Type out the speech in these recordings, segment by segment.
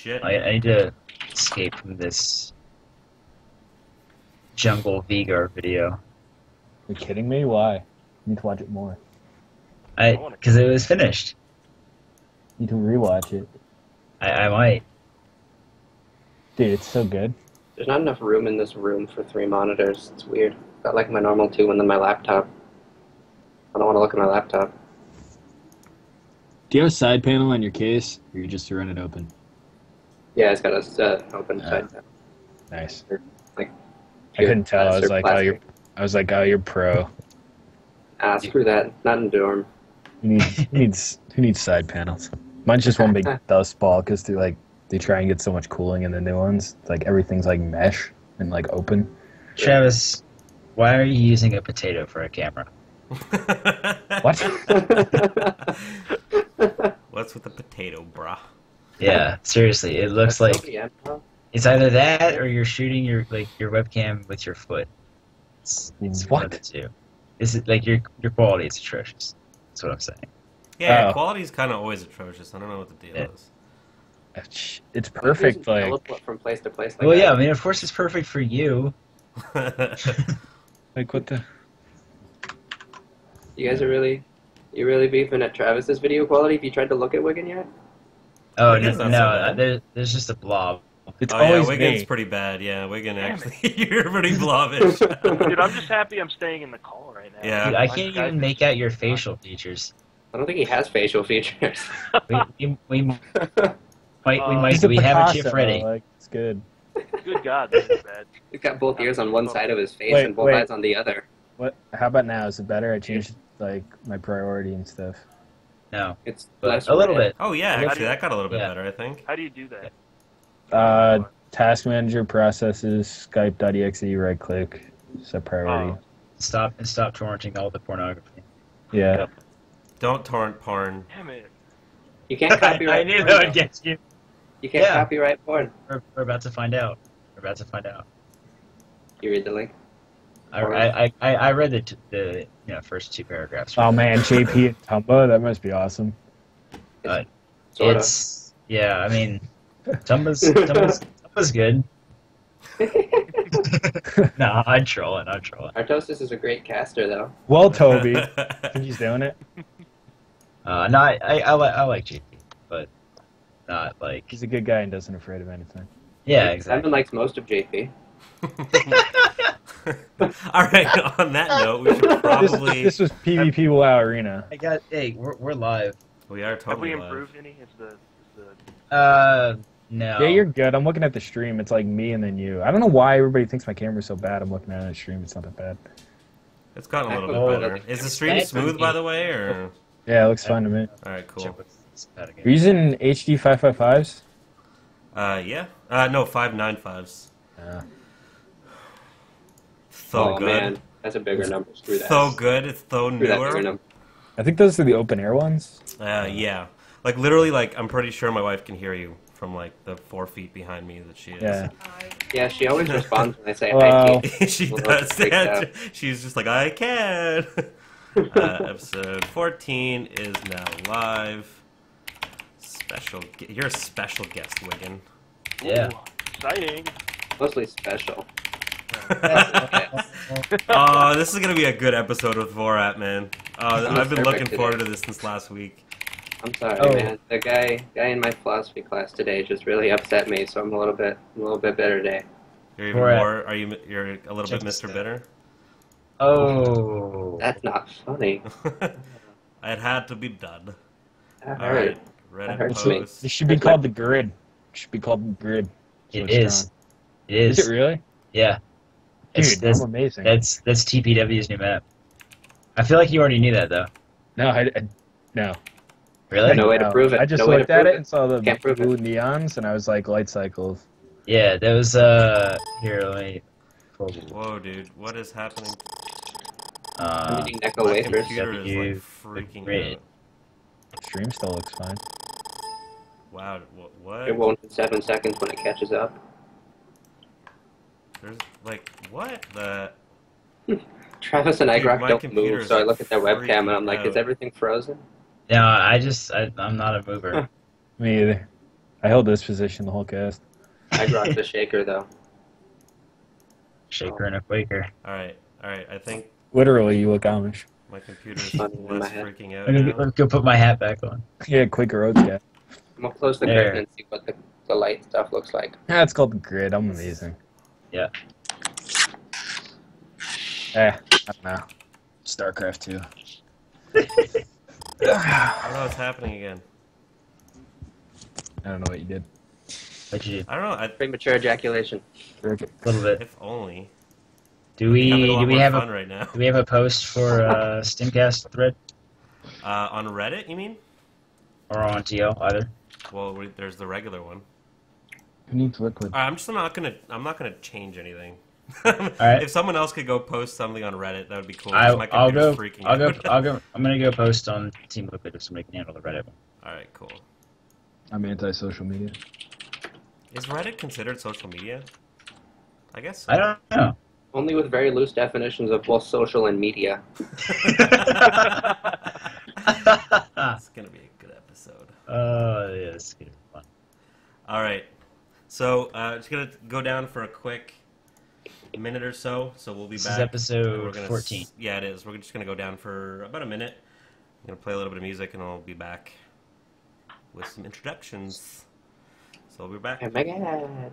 shit. I need to escape from this jungle Vigar video. You're kidding me? Why? I need to watch it more. Because it was finished. You need to rewatch it. I might. Dude, it's so good. There's not enough room in this room for 3 monitors. It's weird. Got like my normal 2 and then my laptop. I don't want to look at my laptop. Do you have a side panel on your case, or you just run it open? Yeah, it's got a open side. Nice. Like, I couldn't tell. I was like, plastic. oh, you're pro. Ah, screw that. Not in dorm. Who needs side panels? Mine's just one big dust ball because they try and get so much cooling in the new ones. It's like everything's like mesh and like open. Travis, why are you using a potato for a camera? What? What's with the potato, brah? Yeah, seriously, it looks like Yeah. it's either that or you're shooting your webcam with your foot. It's one of the two. Is it like your quality is atrocious? That's what I'm saying. Yeah, quality's kind of always atrocious. I don't know what the deal is. It's perfect. Like Teleport from place to place. Like Well, that. yeah, I mean, of course, it's perfect for you. like what the? You guys are really beefing at Travis's video quality. Have you tried to look at Wiggin yet? Oh Wiggin's not so bad. there's just a blob. It's Oh yeah, always Wiggin's me. pretty bad. Yeah, Wiggin Damn actually, you're pretty blobbish. Dude, I'm just happy I'm staying in the call right now. Yeah. Dude, I can't even make out your facial features. I don't think he has facial features. We might He's a we have a Picasso, chip ready. Like, it's good. Good God, this is bad. He's got both ears on one side of his face Wait, and both wait. eyes on the other. What? How about now? Is it better? I changed like my priority and stuff. No, It's but less a little red. bit. Oh yeah, How do actually, you- that got a little bit Yeah. better, I think. How do you do that? Task manager processes Skype.exe. Right click. Set priority. Oh. Stop torrenting all the pornography. Yeah. Don't torrent porn. Damn it. You can't copyright. I knew porn, that though. would get you. You can't Yeah. copyright porn. We're about to find out. You read the link. I read the first 2 paragraphs. Oh man, JP and Tumba. That must be awesome. Sorta. It's yeah. I mean, Tumba's good. No, I'm trolling. Artosis is a great caster, though. Well, Toby, I think he's doing it. No, I like JP, but not like. He's a good guy and doesn't afraid of anything. Yeah, Simon exactly. likes most of JP. Alright, on that note, we should probably... This was PvP WoW Arena. Hey, we're live. We are Have totally we live. improved any? Is the No. Yeah, you're good. I'm looking at the stream. It's like me and then you. I don't know why everybody thinks my camera's so bad. I'm looking at it on the stream. It's not that bad. It's gotten a little Oh, bit better. Is the stream smooth, by the way, or...? Yeah, it looks fine to me. Alright, cool. Check what's bad again. Are you using HD 555s? Yeah. No, 595s. Yeah. So Oh good. man, that's a bigger number. Screw that. So good. It's so Screw that bigger newer. number. I think those are the open air ones. Yeah. Like, literally, like, I'm pretty sure my wife can hear you from, like, the 4 feet behind me that she is. Yeah. Yeah, she always responds when I say Hello. hi. She Well, does freaked out. that. She's just like, I can. Episode 14 is now live. You're a special guest, Wiggin. Yeah. Ooh, exciting. Mostly special. Oh, this is gonna be a good episode with Vorat, man. I've been looking Perfect forward to today. this since last week. I'm sorry, Oh. man. The guy in my philosophy class today just really upset me, so I'm a little bit bitter today. You're even Vorat. more. You're a little Check bit this Mr. out. Bitter. Oh. That's not funny. It had to be done. That All hurt. right, That Reddit hurts me. post. This should be called the grid. It should be called the grid. It is. It is. Is it really? Yeah. Dude, That's that's amazing. that's TPW's new map. I feel like you already knew that though. No, no. Really? No way to prove it. I just No way to looked at prove it it. and saw the Can't prove it. blue neons, and I was like, light cycles. Yeah, there was here. Let me. Whoa, dude, what is happening? I'm eating Necco My wafers. computer is W, like freaking grid. out. Stream still looks fine. Wow, what? It won't in 7 seconds when it catches up. There's like what the? Travis and Dude, Igrok my don't computer's move, so I look at their webcam and I'm like, freaking is everything frozen? No, I'm not a mover. Me either. I held this position the whole cast. I dropped the shaker though. Shaker and a Quaker. Alright, I think Literally, you look Amish. my computer's Funny in my less head. freaking out I'm now. gonna go put my hat back on. Yeah, Quaker Oats guy. I'm gonna close the There. curtain and see what the light stuff looks like. Yeah, it's called the grid. I'm amazing. Yeah. I don't know. Starcraft 2. I don't know what's happening again. I don't know what you did. What'd you do? I don't know. Premature ejaculation. A little bit. If only. Do we Having a lot do we more have fun a right now. do we have a post for Stimcast thread On Reddit, you mean? or on TL either? Well, there's the regular one. Who needs liquid? I'm not gonna change anything. right. If someone else could go post something on Reddit, that would be cool. 'Cause my I'll computer's go. freaking I'll out. go. I'm gonna go post on Team Liquid if somebody can handle the Reddit one. All right, cool. I'm anti-social media. Is Reddit considered social media? I guess. So. I don't know. Only with very loose definitions of both social and media. It's gonna be a good episode. Yeah, it's gonna be fun. All right, so just gonna go down for a quick minute or so. So we'll be This back. is episode We're gonna 14. Yeah, it is. We're just gonna go down for about a minute. I'm gonna play a little bit of music, and I'll be back with some introductions. So we'll be back. Oh my god.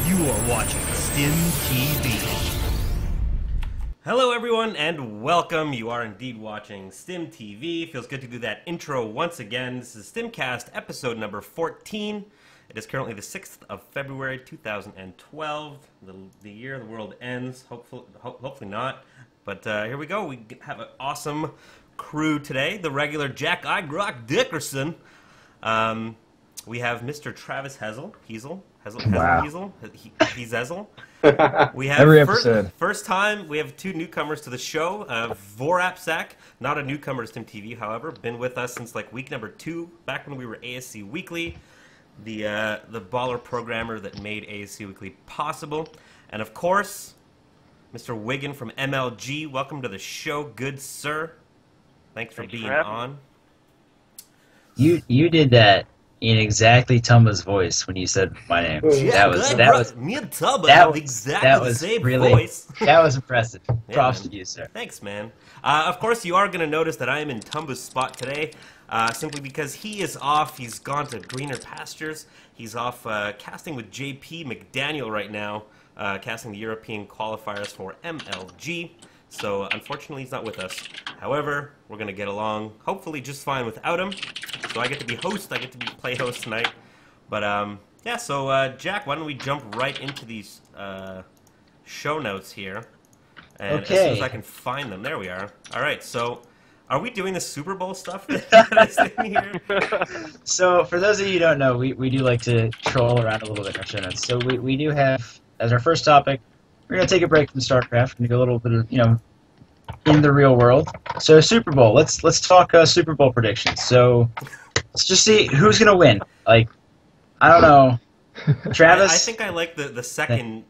You are watching StimTV. Hello, everyone, and welcome. You are indeed watching StimTV. Feels good to do that intro once again. This is Stimcast episode number 14. It is currently the 6th of February 2012. The year the world ends. Hopefully not. But here we go. We have an awesome crew today. The regular Jack Grock Dickerson. We have Mr. Travis Hezel. Wow. He's Hezel. We have Every episode. First time, we have two newcomers to the show. Vorapsak, not a newcomer to StimTV, however, been with us since like week number 2, back when we were ASC Weekly, the baller programmer that made ASC Weekly possible. And of course, Mr. Wiggin from MLG. Welcome to the show, good sir. Thanks for being on. You did that in exactly Tumba's voice when you said my name. Yeah, that was me and Tubba have exactly the same voice. That was impressive. Props man. to you, sir. Thanks, man. Of course, you are going to notice that I am in Tumba's spot today, simply because he is off. He's gone to greener pastures. He's off casting with JP McDaniel right now, casting the European qualifiers for MLG. So, unfortunately, he's not with us. However, we're going to get along, hopefully, just fine without him. So I get to be host. I get to be play host tonight. But, yeah, so, Jack, why don't we jump right into these show notes here. And as soon as I can find them. There we are. All right, so are we doing the Super Bowl stuff that's in here? So, for those of you who don't know, we do like to troll around a little bit in our show notes. So, we do have, as our first topic, we're going to take a break from Starcraft and go a little bit of, in the real world. So Super Bowl, let's talk Super Bowl predictions. So let's just see who's going to win. Like, I don't know, Travis. I think I like the second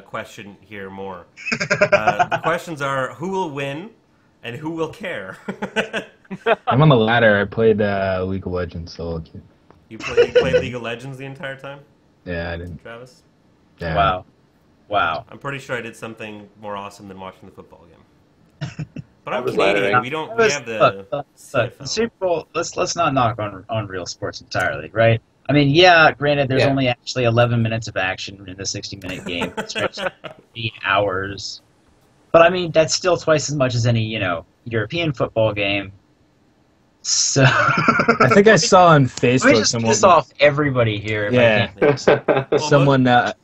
question here more. The questions are who will win and who will care. I'm on the ladder. I played League of Legends, so you played League of Legends the entire time? Yeah, I didn't. Travis? Yeah. Wow. I'm pretty sure I did something more awesome than watching the football game. But I'm was Canadian. laddering. We have the Look, CFL. the Super Bowl, let's not knock on real sports entirely, right? I mean, yeah, granted, there's only actually 11 minutes of action in the 60-minute game. It's 3 hours. But, I mean, that's still twice as much as any, European football game. So I think I saw on Facebook let me just piss off everybody here. If I can.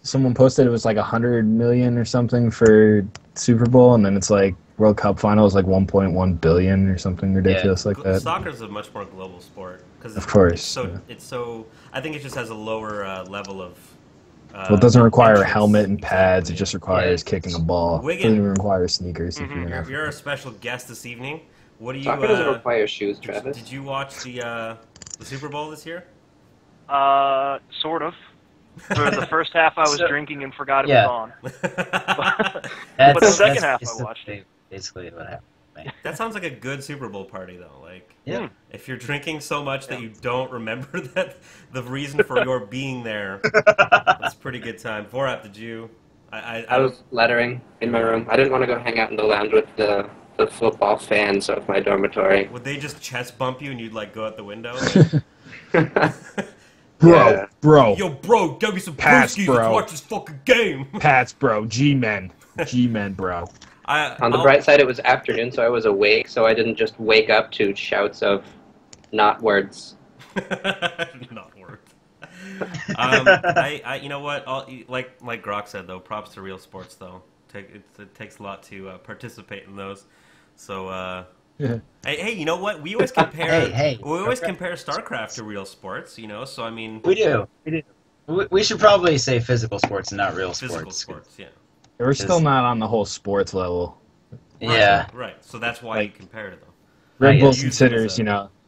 Someone posted it was like 100 million or something for Super Bowl, and then it's like World Cup final is like 1.1 billion or something ridiculous like that. Soccer is a much more global sport because of course, it's so. I think it just has a lower level of. Well, it doesn't require a helmet and pads. It just requires kicking a ball. Wiggin. It doesn't even require sneakers. If You're a special guest this evening. What do you? Soccer doesn't require shoes, Travis. Did you watch the Super Bowl this year? Sort of. For the first half, I was drinking and forgot it was on. But the second half, I watched it. Basically, what happened. That sounds like a good Super Bowl party, though. Like, if you're drinking so much that you don't remember that the reason for your being there, that's a pretty good time. Vorap, did you? I was lettering in my room. I didn't want to go hang out in the lounge with the football fans of my dormitory. Would they just chest bump you and you'd like go out the window? Bro. Yo, bro, give me some Pats, brewskis. bro. Let's watch this fucking game. Pats, bro. G-men, bro. On the bright side, it was afternoon, so I was awake, so I didn't just wake up to shouts of not words. Not words. You know what? Like Grock said, though, props to real sports, though. It takes a lot to participate in those. So, hey, you know what? We always compare. We always compare Starcraft to real sports. So I mean, we do. We should probably say physical sports and not real physical sports. Yeah. We're still not on the whole sports level. Yeah. Right. So that's why you compare it, though. Red Bull considers,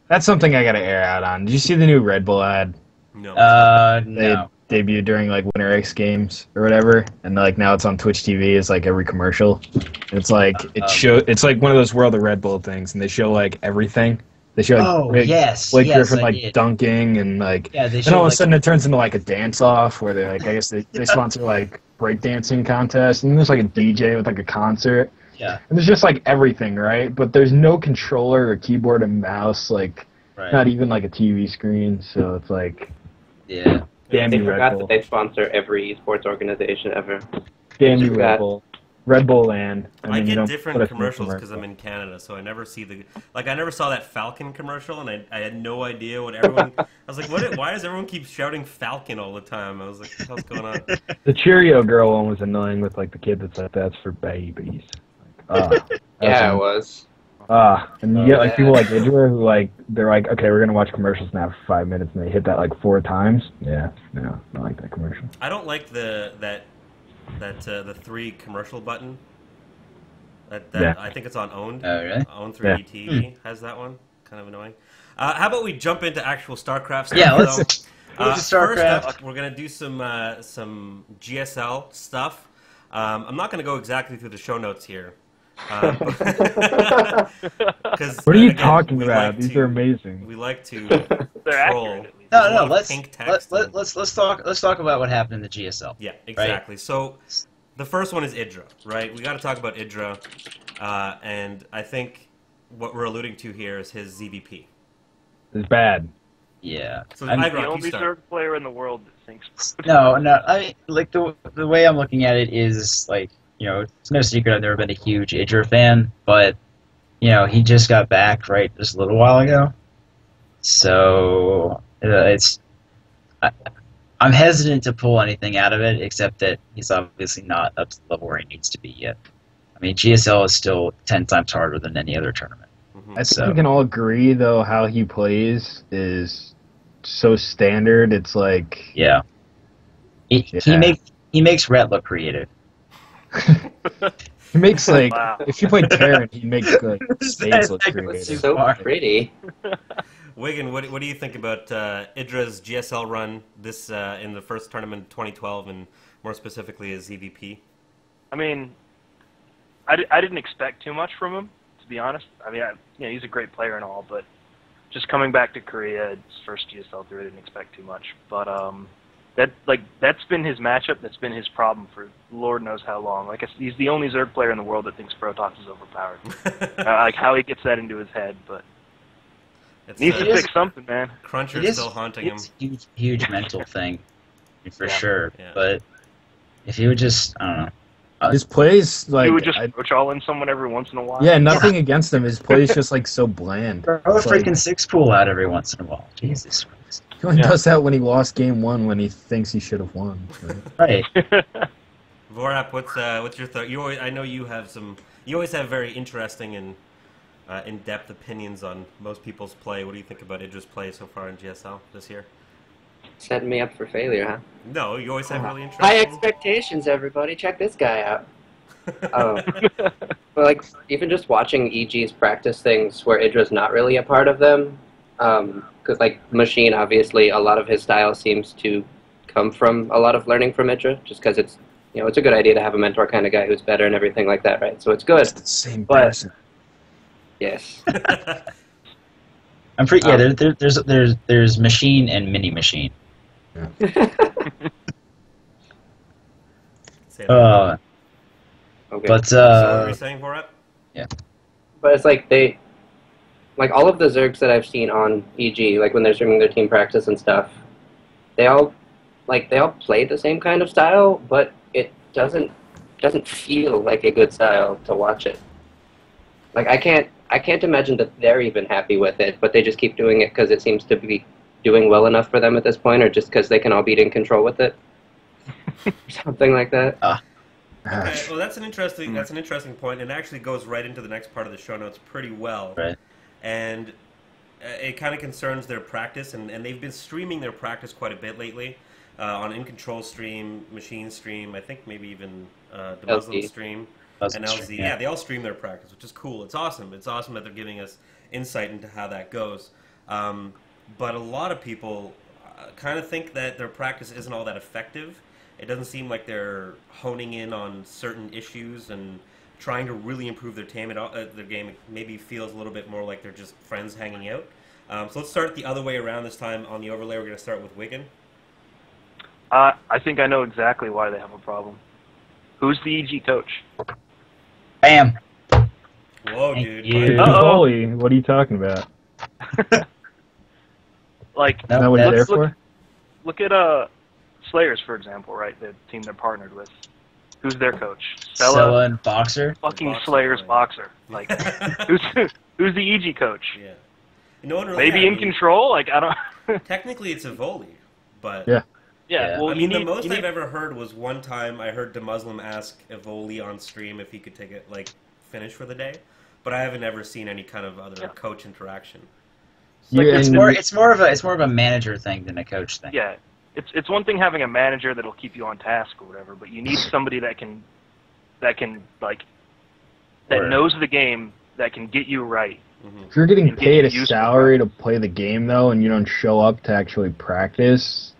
that's something I got to air out on. Did you see the new Red Bull ad? No. No. Debuted during like Winter X Games or whatever, and like now it's on Twitch TV. It's like every commercial. It's like it's like one of those World of Red Bull things, and they show like everything. They show like Blake Griffin like dunking and like. Yeah, they then all of a sudden it turns into like a dance off where they like I guess they sponsor like breakdancing contest, and there's like a DJ with like a concert. Yeah. And there's just like everything, right? But there's no controller or keyboard and mouse, like not even like a TV screen. So it's like. Yeah. Damn you, Red Bull. That they sponsor every esports organization ever. Damn you, Red Bull. Red Bull Land. I get different commercials because I'm in Canada, so I never see I never saw that Falcon commercial, and I had no idea what everyone. I was like, why does everyone keep shouting Falcon all the time? I was like, what's going on? The Cheerio girl one was annoying with like the kid that's like, that's for babies. Yeah, it was. And you get like people like Idra who like they're like, okay, we're gonna watch commercials now for 5 minutes, and they hit that like 4 times. Yeah, no, I like that commercial. I don't like the 3 commercial button. I think it's on Owned. Oh, really? Owned 3D TV has that one. Kind of annoying. How about we jump into actual StarCraft stuff? Yeah, let's move to StarCraft. First up, we're gonna do some GSL stuff. I'm not gonna go exactly through the show notes here. What are you talking about? These are amazing. We like to troll. No. Let's talk about what happened in the GSL. Yeah, exactly. Right? So the first one is Idra, right? We got to talk about Idra, and I think what we're alluding to here is his ZVP. It's bad. Yeah. So I'm the only third player in the world that thinks. No. I mean, like the way I'm looking at it is like, you know, it's no secret I've never been a huge Idra fan, but you know, he just got back just a little while ago, so I'm hesitant to pull anything out of it, except that he's obviously not up to the level where he needs to be yet. I mean, GSL is still 10 times harder than any other tournament. I think we can all agree, though, how he plays is so standard. It's like he makes Rhett look creative. He makes like if you play Terran, he makes like spades look creative. So pretty. Wiggin, what do you think about Idra's GSL run this in the first tournament of 2012, and more specifically his EVP? I mean, I didn't expect too much from him, to be honest. I mean, he's a great player and all, but just coming back to Korea, his first GSL tour, I didn't expect too much. But that's been his matchup. That's been his problem for Lord knows how long. Like, he's the only Zerg player in the world that thinks Protoss is overpowered. Like how he gets that into his head, but needs to fix something, man. Cruncher's still haunting him. It's a huge mental thing, for sure. Yeah. But if he would just, I don't know. His plays, like... He would just coach all in someone every once in a while. Yeah, nothing against him. His play is just, like, so bland. Throw a freaking six-pool out every once in a while. Jesus Christ. He only does that when he lost game 1 when he thinks he should have won. Right. Vorap, what's your thought? I know you have some... You always have very interesting and in-depth opinions on most people's play. What do you think about Idra's play so far in GSL this year? Setting me up for failure, huh? No, you always have really interesting... High expectations, everybody. Check this guy out. But like, even just watching EG's practice things where Idra's not really a part of them, because like Machine, obviously, a lot of his style seems to come from a lot of learning from Idra, just because it's, you know, it's a good idea to have a mentor kind of guy who's better and everything like that, right? So it's good. It's the same person. Yes. I'm pretty. Yeah, there's Machine and Mini Machine. Yeah. Okay. But so what were you saying for it? Yeah. But it's like like all of the Zergs that I've seen on EG, like when they're streaming their team practice and stuff, they all play the same kind of style, but it doesn't feel like a good style to watch it. Like I can't imagine that they're even happy with it, but they just keep doing it because it seems to be doing well enough for them at this point, or just because they can all be in control with it, something like that. Okay, well that's an interesting point, and it actually goes right into the next part of the show notes pretty well. Right. And it kind of concerns their practice, and they've been streaming their practice quite a bit lately on In Control stream, Machine stream, I think maybe even the Muslim stream. And LZ, yeah, they all stream their practice, which is cool. It's awesome. It's awesome that they're giving us insight into how that goes. But a lot of people kind of think that their practice isn't all that effective. It doesn't seem like they're honing in on certain issues and trying to really improve their game. Their game it maybe feels a little bit more like they're just friends hanging out. So let's start the other way around this time. On the overlay, we're going to start with Wiggin. I think I know exactly why they have a problem. Who's the EG coach? Bam. Whoa, dude. Holy, what are you talking about? Like, no, what are you there for? Look at Slayers, for example, right? The team they're partnered with. Who's their coach? Stella and Boxer. Fucking Slayers Boxer. Like, who's the EG coach? Yeah. No one really maybe in control. Like I don't. Technically, it's Evoli, but yeah. Well, I mean, the most I've ever heard was one time I heard the Muslim ask Evoli on stream if he could take it like finish for the day. But I haven't ever seen any kind of other coach interaction. Like it's more of a manager thing than a coach thing. Yeah, it's one thing having a manager that'll keep you on task or whatever, but you need somebody that knows the game, that can get you right. If you're getting paid a salary to play the game though, and you don't show up to actually practice,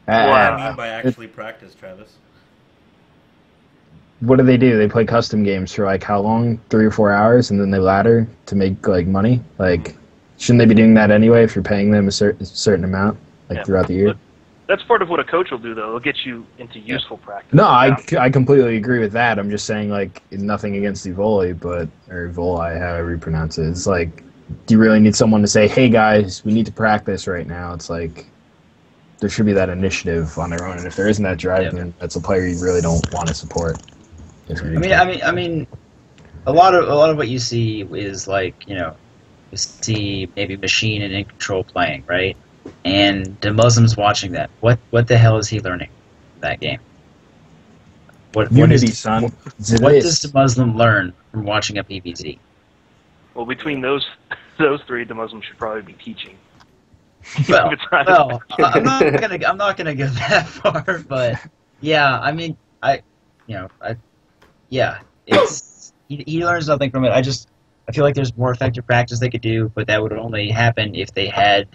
what do I mean by actually practice, Travis? What do? They play custom games for like how long? 3 or 4 hours, and then they ladder to make like money. Like, shouldn't they be doing that anyway if you're paying them a certain amount throughout the year? But that's part of what a coach will do, though. It'll get you into useful practice. No, I completely agree with that. I'm just saying, like, nothing against Evoli, or Evoli, however you pronounce it. It's like, do you really need someone to say, hey guys, we need to practice right now? It's like, there should be that initiative on their own, and if there isn't that drive, then that's a player you really don't want to support. I mean, a lot of what you see is like, you see maybe Machine and In Control playing, right? And the Muslim's watching that. What the hell is he learning from that game? Unity, son. What does the Muslim learn from watching a PvZ? Well, between those three, the Muslim should probably be teaching. Well, I'm not gonna go that far, but yeah, I mean, he learns nothing from it. I feel like there's more effective practice they could do, but that would only happen if they had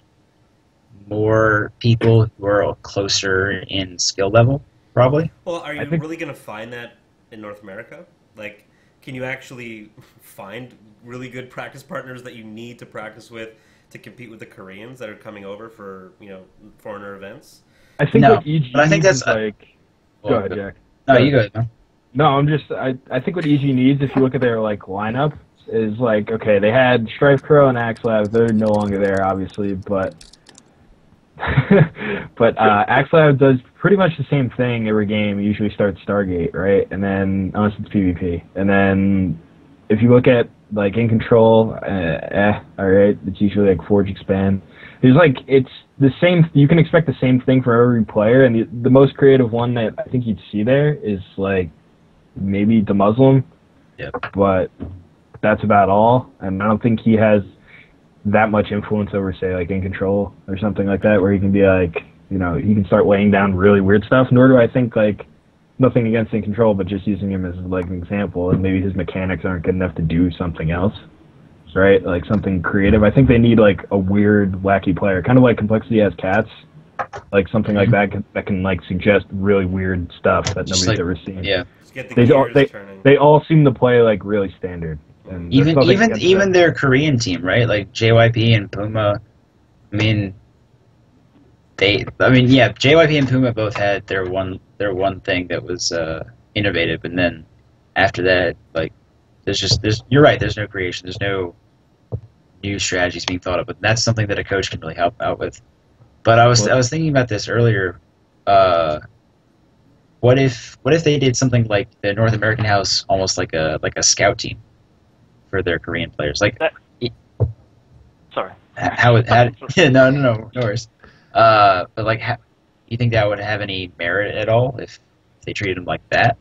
more people who are closer in skill level, probably. Well, are you really going to find that in North America? Like, can you actually find really good practice partners that you need to practice with to compete with the Koreans that are coming over for, foreigner events? I think what EG but I think that's like. Go ahead, Jack. No, you go ahead, man. No, I think what EG needs, if you look at their like lineup, is like, okay, they had Strife Crow and Axelab. They're no longer there, obviously, but Axelab does pretty much the same thing every game. It usually starts Stargate, right? And then unless it's PvP, and then if you look at like In Control, all right, it's usually like Forge Expand. There's like, it's the same. You can expect the same thing for every player, and the most creative one that I think you'd see there is like maybe the Muslim. Yeah. But that's about all, and I don't think he has that much influence over, say, like In Control or something like that, where he can be like, he can start laying down really weird stuff. Nor do I think, like, nothing against In Control, but just using him as like an example, and maybe his mechanics aren't good enough to do something else, right? Like something creative. I think they need like a weird, wacky player, kind of like Complexity has Cats, like something like that can like suggest really weird stuff that nobody's ever seen. Yeah. They all seem to play like really standard. And even their Korean team, right? Like JYP and Puma. JYP and Puma both had their one thing that was innovative, and then after that, like, you're right. There's no creation. There's no new strategies being thought of, but that's something that a coach can really help out with. But I was thinking about this earlier. What if they did something like the North American House, almost like a scout team for their Korean players? Like, sorry. No worries. But like, you think that would have any merit at all if they treated them like that?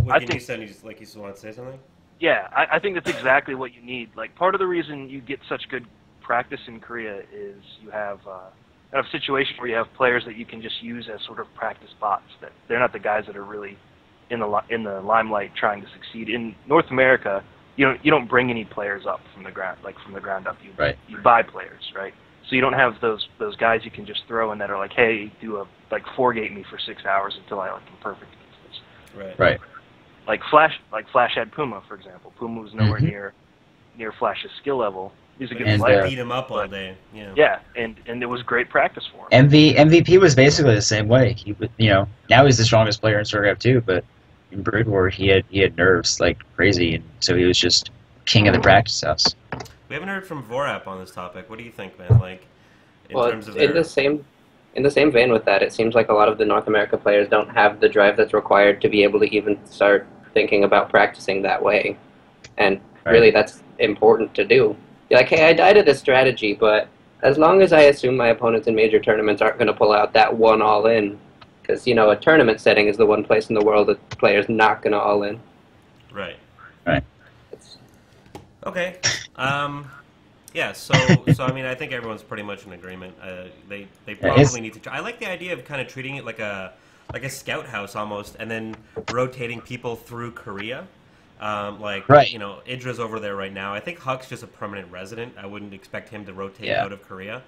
I think you said you want to say something. Yeah, I think that's exactly what you need. Like, part of the reason you get such good practice in Korea is you have a situation where you have players that you can just use as sort of practice bots. That they're not the guys that are really in the limelight trying to succeed. In North America, you don't bring any players up from the ground up. You buy players, right? So you don't have those guys you can just throw in that are like, hey, four-gate me for 6 hours until I am perfect against this. Right. Like Flash had Puma, for example. Puma was nowhere near Flash's skill level. He's a good player. Beat him up all day. Yeah. Yeah, and it was great practice for him. MVP was basically the same way. He would, now he's the strongest player in Starcraft 2, but in Brood War he had nerves like crazy, and so he was just king of the practice house. We haven't heard from Vorap on this topic. What do you think, man? Like, in the same vein with that, it seems like a lot of the North America players don't have the drive that's required to be able to even start thinking about practicing that way, and really that's important to do. You're like, hey, I died at this strategy, but as long as I assume my opponents in major tournaments aren't going to pull out that one all-in, because, a tournament setting is the one place in the world that players not going to all-in. Right. Right. Okay. Yeah. So I mean, I think everyone's pretty much in agreement. They probably need to try. I like the idea of kind of treating it like a scout house almost, and then rotating people through Korea. Right. You know, Idra's over there right now. I think Huck's just a permanent resident. I wouldn't expect him to rotate Yeah. out of Korea.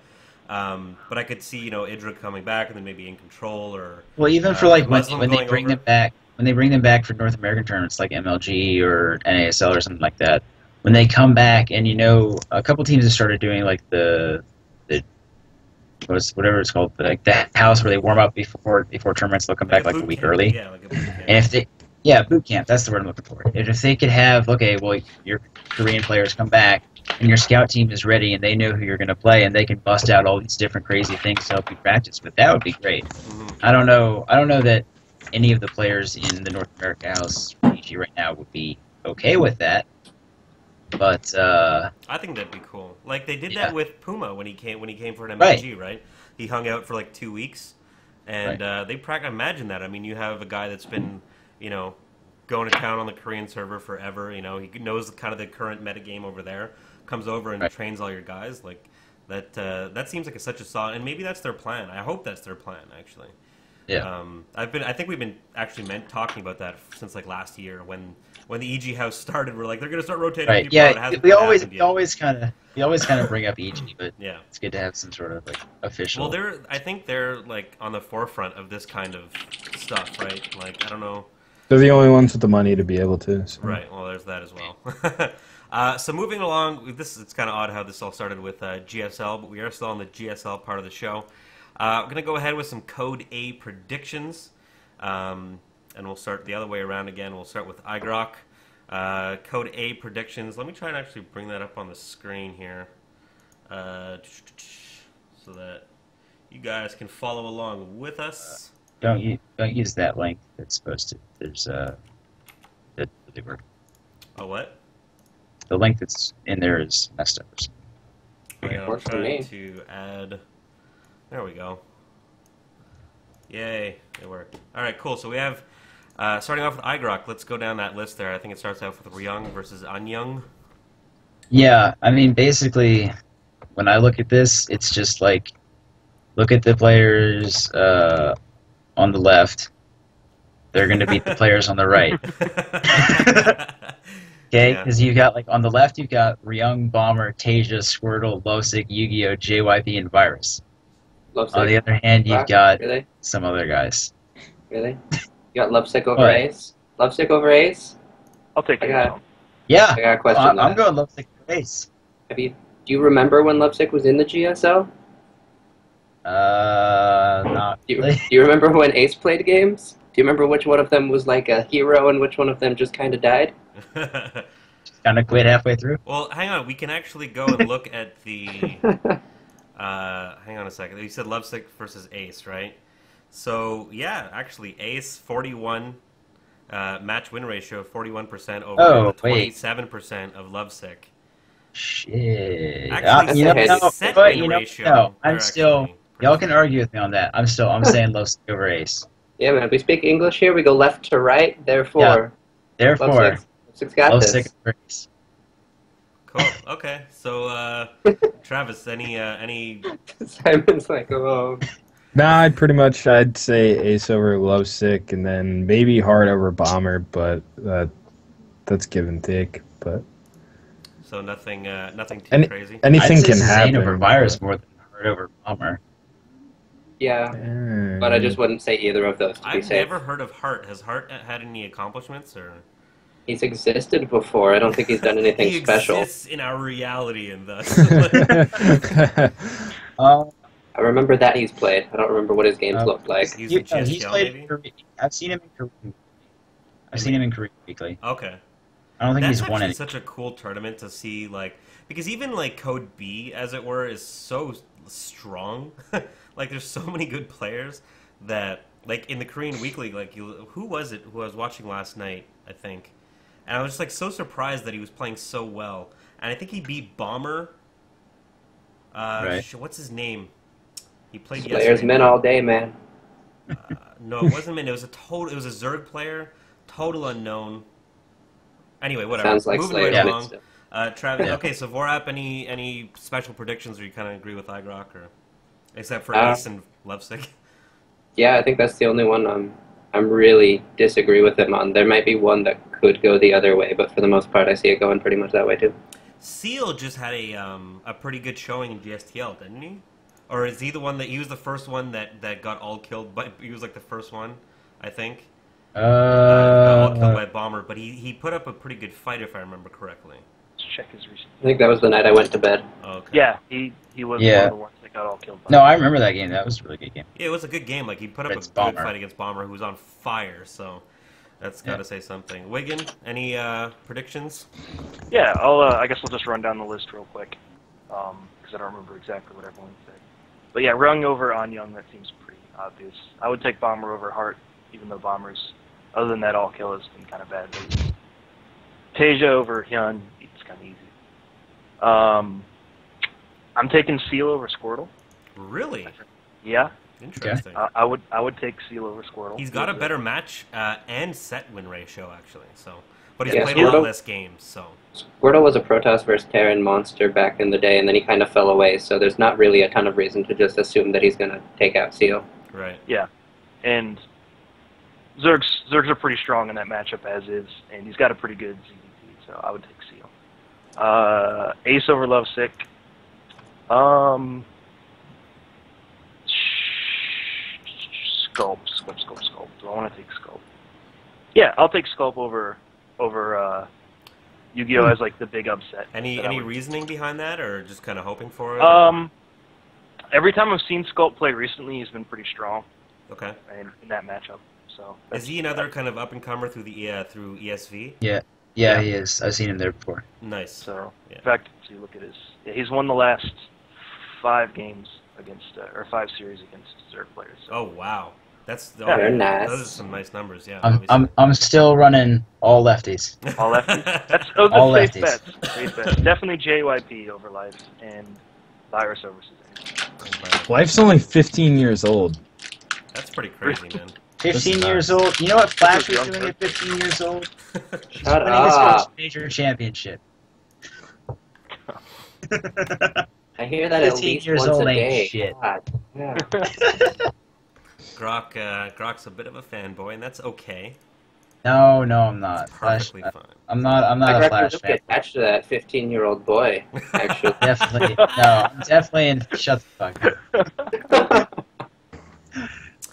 But I could see, you know, Idra coming back and then maybe in control or Well, even for like when Muslim they going bring over. them back, when they bring them back for North American tournaments like MLG or NASL or something like that, when they come back, and you know, a couple teams have started doing like the whatever it's called, like that house where they warm up before tournaments. They'll come back like a boot week camp. early. Yeah, like a boot camp. And if they, yeah, boot camp, that's the word I'm looking for. And if they could have, okay, well, your Korean players come back, and your scout team is ready, and they know who you're going to play, and they can bust out all these different crazy things to help you practice with, that would be great. Mm-hmm. I don't know that any of the players in the North America House PG right now would be okay with that, but I think that'd be cool. Like they did Yeah. that with Puma when he came for an MLG, right? He hung out for like 2 weeks, and they practice. Imagine that. I mean, you have a guy that's been, you know, going to town on the Korean server forever. You know, he knows kind of the current metagame over there. Comes over and trains all your guys. Like that. That seems like such a solid. And maybe that's their plan. I hope that's their plan, actually. yeah. I think we've been actually talking about that since like last year when the EG house started. We're like, they're going to start rotating Right. people out. It Yeah, hasn't we always happened yet. kind of bring up EG, but Yeah. it's good to have some sort of like official. Well, I think they're like on the forefront of this kind of stuff, right? Like, I don't know. They're the only ones with the money to be able to. So. Right. Well, there's that as well. So moving along, it's kind of odd how this all started with GSL, but we are still on the GSL part of the show. We're going to go ahead with some Code A predictions, and we'll start the other way around again. We'll start with iGrok. Code A predictions. Let me try and actually bring that up on the screen here, so that you guys can follow along with us. Don't use that link. It's supposed to. There's that really work. Oh, what? The link that's in there is messed up. Hang on, I'm Works for trying me. to add. There we go. Yay, it worked. All right, cool. So we have starting off with iGrok. Let's go down that list there. I think it starts off with Ryung versus Anyung. Yeah, I mean, basically, when I look at this, it's just like, look at the players on the left. They're going to beat the players on the right. Okay, because you've got, like, on the left, you've got Ryung, Bomber, Tasia, Squirtle, Losic, Yu-Gi-Oh!, JYP, and Virus. Lovesick. On the other hand, you've Wow, got really? some other guys. Really? You got Lovesick over What? Ace? Lovesick over Ace? I'll take it I got- now. Yeah, I got a question. I'm Matt. going Losic for Ace. Do you remember when Lovesick was in the GSL? Not Do really. you remember when Ace played games? Do you remember which one of them was like a hero and which one of them just kind of died? Kind of quit halfway through. Well, hang on. We can actually go and look at the. Hang on a second. You said Lovesick versus Ace, right? So yeah, actually, Ace 41 match win ratio of 41% over the 27% of Lovesick. Shit. Actually, you know, Set no, set but win you know, ratio, no, they're I'm still. actually Y'all can argue with me on that. I'm saying Losic over Ace. Yeah, man. We speak English here. We go left to right. Therefore, Therefore, Lovesick's got Losic this. over Ace. Cool. Okay. So, Travis, any Simon's like, oh. Nah, I'd say Ace over Lovesick, and then maybe Hard over Bomber, but that's give and take. But so nothing too crazy. anything I'd say can happen. Zane over Virus more than Hard over Bomber. Yeah, but I just wouldn't say either of those to be I've safe. never heard of Hart. Has Hart had any accomplishments, or He's existed before. I don't think he's done anything he special. exists in our reality, and thus I remember that he's played. I don't remember what his games looked like. he's in He's GSL, played. maybe. Korea. I've seen him in Korea. I've seen him in Korea weekly. Okay. I don't think That's he's won actually any. such a cool tournament to see, like, because even like Code B, as it were, is so strong. Like, there's so many good players that, like, in the Korean Weekly, like, who was it who I was watching last night? I think, and I was just like so surprised that he was playing so well, and I think he beat Bomber. Right. What's his name? He played Players yesterday. men all day, man. No, it wasn't Min. It was a Zerg player, total unknown. Anyway, whatever. Sounds like Moving Slayer. right Yeah. along. Travis, okay, so Vorap, any special predictions, or you kind of agree with Igrok, or except for Ace and Lovesick? Yeah, I think that's the only one I'm really disagree with him on. There might be one that could go the other way, but for the most part, I see it going pretty much that way too. Seal just had a pretty good showing in GSTL, didn't he? Or is he the one he was the first one that got all killed? But he was like the first one, I think. Got all killed by Bomber, but he put up a pretty good fight if I remember correctly. Let's check his recent. I think that was the night I went to bed. Okay. Yeah, he was one of the ones that got all killed. By No, I remember that game. That was a really good game. Yeah, it was a good game. Like he put up a good fight against Bomber, who was on fire. So that's got to say something. Wiggin, any predictions? Yeah, I guess we'll just run down the list real quick, because I don't remember exactly what everyone said. But yeah, Rung over Anyang, that seems pretty obvious. I would take Bomber over Hart, even though Bomber's, other than that all kill, has been kind of bad lately. Tasia over Hyun, it's kind of easy. I'm taking Seal over Squirtle. Really? Yeah. Interesting. I would take Seal over Squirtle. He's got a better match and set win ratio actually. So, but he's played a lot less games. So Squirtle was a Protoss versus Terran monster back in the day, and then he kind of fell away. So there's not really a ton of reason to just assume that he's going to take out Seal. Right. Yeah, and Zergs are pretty strong in that matchup as is, and he's got a pretty good ZVP. So I would take Seal. Ace over Lovesick. Sculpt. Do I want to take Sculpt? Yeah, I'll take Sculpt over Yu-Gi-Oh! As like the big upset. Any reasoning behind that, or just kind of hoping for it? Every time I've seen Sculpt play recently, he's been pretty strong. Okay. In that matchup, so. Is he another kind of up and comer through through ESV? Yeah, he is. I've seen him there before. Nice. So, in fact, if you look at his, he's won the last 5 games against, or 5 series against Zerg players. So. Oh wow, that's very nice. Those are some nice numbers. Yeah. I'm still running all lefties. All lefties. That's those all are safe lefties. bets. Safe bets. Definitely JYP over Life and Virus over Suzanne. Life's only 15 years old. That's pretty crazy, man. 15 years old. You know what Flash was doing at 15 years old? Shut Winning his first up. major championship. I hear that at 15 least years once old a ain't day. shit. God. Yeah. Grok's a bit of a fanboy, and that's okay. No, I'm not. Perfectly Flash, fine. I'm not a Flash Don't fan. get attached to that 15-year-old boy, actually. Definitely. No, I'm definitely in. Shut the fuck up.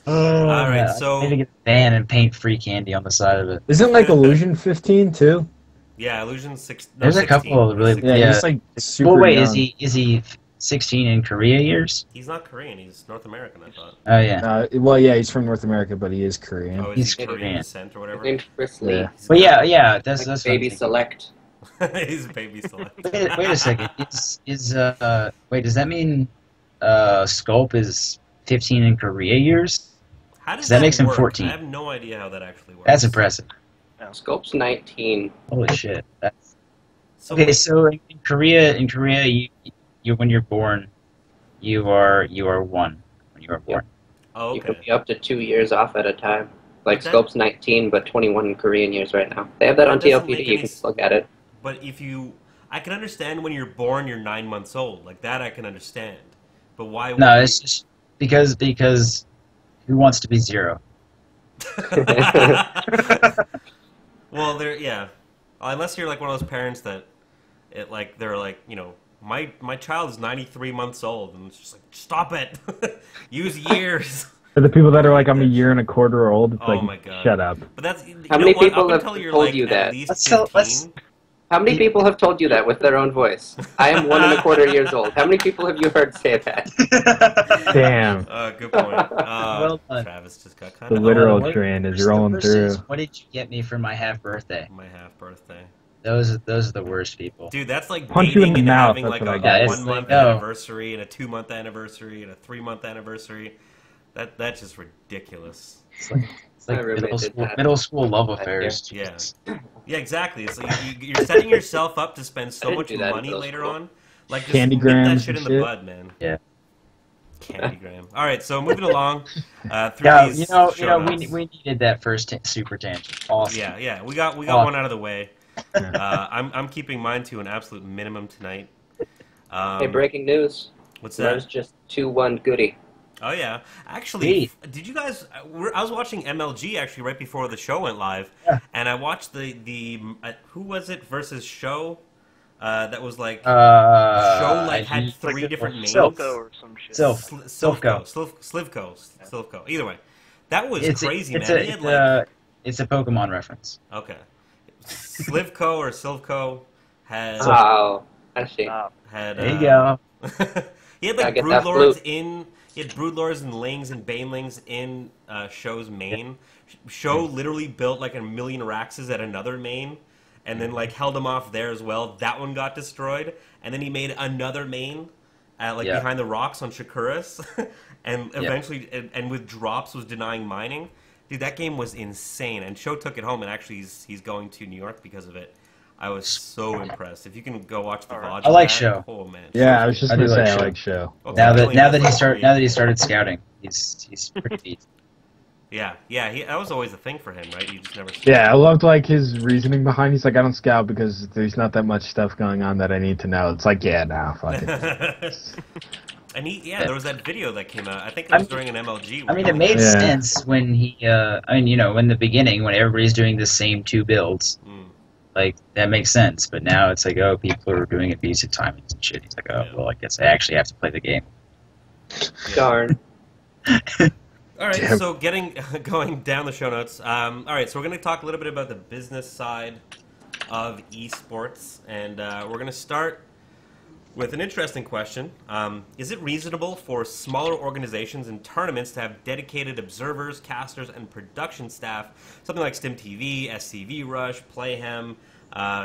Oh, All right, man. so I need to get a van and paint free candy on the side of it. Isn't like Illusion 15 too? yeah, Illusion 6. No, There's a 16. couple of really. Yeah, he's like super Well, wait, young. is he 16 in Korea years? He's not Korean. He's North American, I thought. Oh yeah. Well, yeah, he's from North America, but he is Korean. Oh, is He's he Korean Korean. descent or His whatever? name's Chris Lee. Yeah. But yeah, that's Like what Baby I'm thinking. Select. He's baby select. Wait a second. Wait, does that mean Sculpt is 15 in Korea years? How does that makes him work? 14. I have no idea how that actually works. That's impressive. Scope's 19. Holy shit. That's... So, Okay, so in Korea, you when you're born, you are 1 when you are born. oh, You okay. could be up to 2 years off at a time. Like But that- Scope's 19, but 21 in Korean years right now. They have that on That doesn't TLPD. make You any can look at it. But I can understand when you're born, you're 9 months old. Like that, I can understand. But why? No, it's just because who wants to be 0? Well, unless you're like one of those parents that they're like, my child is 93 months old, and it's just like, stop it, use years. For the people that are like, I'm a year and a quarter old, it's Oh like, my God. shut up. But that's How many people up have until you're told like you at that? least Let's- 15. How many people have told you that with their own voice? I am 1 and a quarter years old. How many people have you heard say that? Damn. Good point. Well done. Travis just got kind The of literal What- train is what's the rolling worst through. is, what did you get me for my half birthday? my half birthday. Those are the worst people. Dude, that's like Punch you in dating the and mouth, having that's like what I a got. Yeah, it's 1 like, month no. anniversary and a 2 month anniversary and a 3 month anniversary. That's just ridiculous. It's like My roommate did that. middle school love affairs. Yeah. Jesus. Yeah, exactly. It's like you're setting yourself up to spend so didn't much do that in money middle later school. on. Like, just Candy nip that grams shit in and the shit. bud, man. Yeah. Candygram. All right, so moving along through Yeah, these we showdowns. needed that first super tangent. Awesome. Yeah, we got Oh. one out of the way. I'm keeping mine to an absolute minimum tonight. Hey, breaking news. What's that? There's just 2-1 Goody. Oh yeah, actually, did you guys? I was watching MLG actually right before the show went live, and I watched the who was it versus show. That was like show like had 3 different names. Silco or some shit. Slivko. Either way, that was crazy, man. It's a Pokemon reference. Okay, Slivko or Silvco had. Oh, I see. Had there you go. He had like Broodlords in. He had Broodlords and Lings and Banelings in Show's main. Show literally built like 1,000,000 Raxes at another main, and then like held them off there as well. That one got destroyed, and then he made another main, behind the rocks on Shakuras, and eventually, and with drops was denying mining. Dude, that game was insane, and Show took it home, and actually he's going to New York because of it. I was so impressed. If you can go watch the VOD, I like Show. Oh man. Yeah, I was just gonna say I like Show. Well, now that he started scouting, he's pretty decent. Yeah. That was always a thing for him, right? You just never. Yeah, I loved like his reasoning behind. He's like, I don't scout because there's not that much stuff going on that I need to know. It's like, yeah, nah, fuck it. And there was that video that came out. I think it was during an MLG. I mean, it made sense when he. In the beginning when everybody's doing the same 2 builds. Like, that makes sense, but now it's like, oh, people are doing it because of timings and shit. He's like, oh, well, I guess I actually have to play the game. Darn. All right, so going down the show notes. All right, so we're going to talk a little bit about the business side of eSports, and we're going to start with an interesting question. Is it reasonable for smaller organizations and tournaments to have dedicated observers, casters, and production staff, something like StimTV, SCV Rush, Playhem,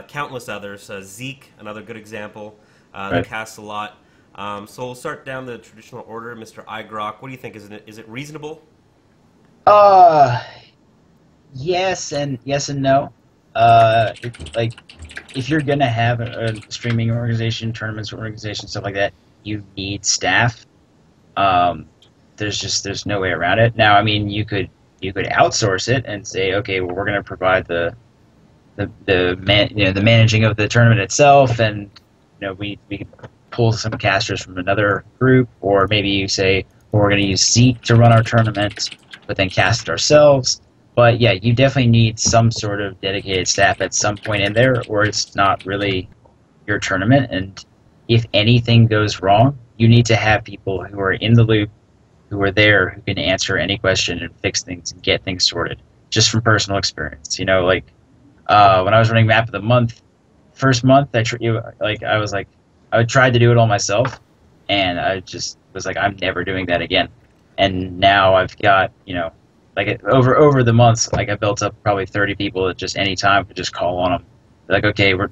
countless others, Zeke, another good example, that casts a lot. So we'll start down the traditional order. Mr. Igrok, what do you think? Is it reasonable? Yes and no. If you're gonna have a streaming organization, tournaments organization, stuff like that, you need staff. There's no way around it. Now, I mean, you could outsource it and say, okay, well, we're gonna provide the managing of the tournament itself, and we can pull some casters from another group, or maybe you say, well, we're gonna use Zeke to run our tournament, but then cast it ourselves. But yeah, you definitely need some sort of dedicated staff at some point in there, or it's not really your tournament. And if anything goes wrong, you need to have people who are in the loop, who are there, who can answer any question and fix things and get things sorted. Just from personal experience, when I was running Map of the Month, first month, I tried to do it all myself, and I just was like, I'm never doing that again. And now I've got over the months, I built up probably 30 people that just any time could just call on them. Like, okay, we're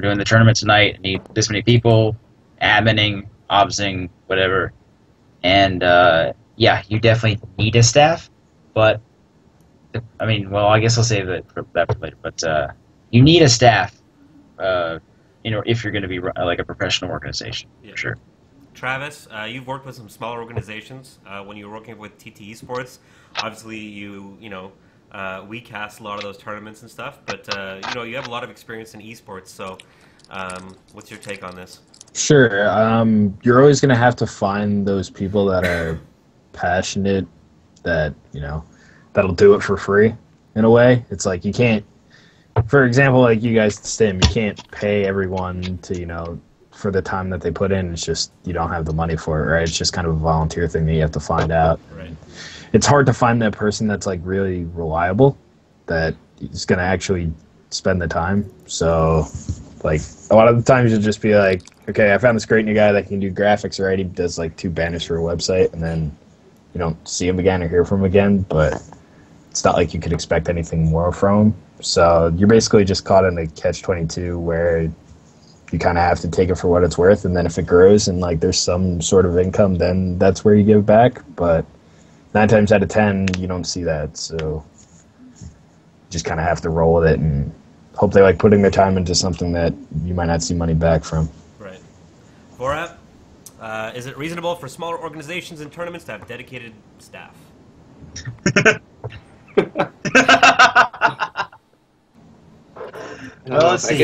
doing the tournament tonight. I need this many people, adminning, obsing, whatever. And you definitely need a staff. But I guess I'll save that for later. But you need a staff, if you're going to be like a professional organization, for sure. Travis, you've worked with some smaller organizations when you were working with TT Esports. Obviously, we cast a lot of those tournaments and stuff, but you have a lot of experience in esports. So, what's your take on this? Sure. You're always going to have to find those people that are passionate, that that'll do it for free. In a way, it's like you can't. For example, like you guys at Stim, you can't pay everyone to for the time that they put in. It's just you don't have the money for it, right? It's just kind of a volunteer thing that you have to find out. Right. It's hard to find that person that's like really reliable, that is going to actually spend the time. So, like a lot of the times you'll just be like, okay, I found this great new guy that can do graphics, right? He does like 2 banners for a website, and then you don't see him again or hear from him again. But it's not like you could expect anything more from him. So you're basically just caught in a catch-22 where you kind of have to take it for what it's worth, and then if it grows and like there's some sort of income, then that's where you give back. But 9 times out of 10, you don't see that, so you just kind of have to roll with it and hope they like putting their time into something that you might not see money back from. Right. Borat, is it reasonable for smaller organizations and tournaments to have dedicated staff? Well, let's see. I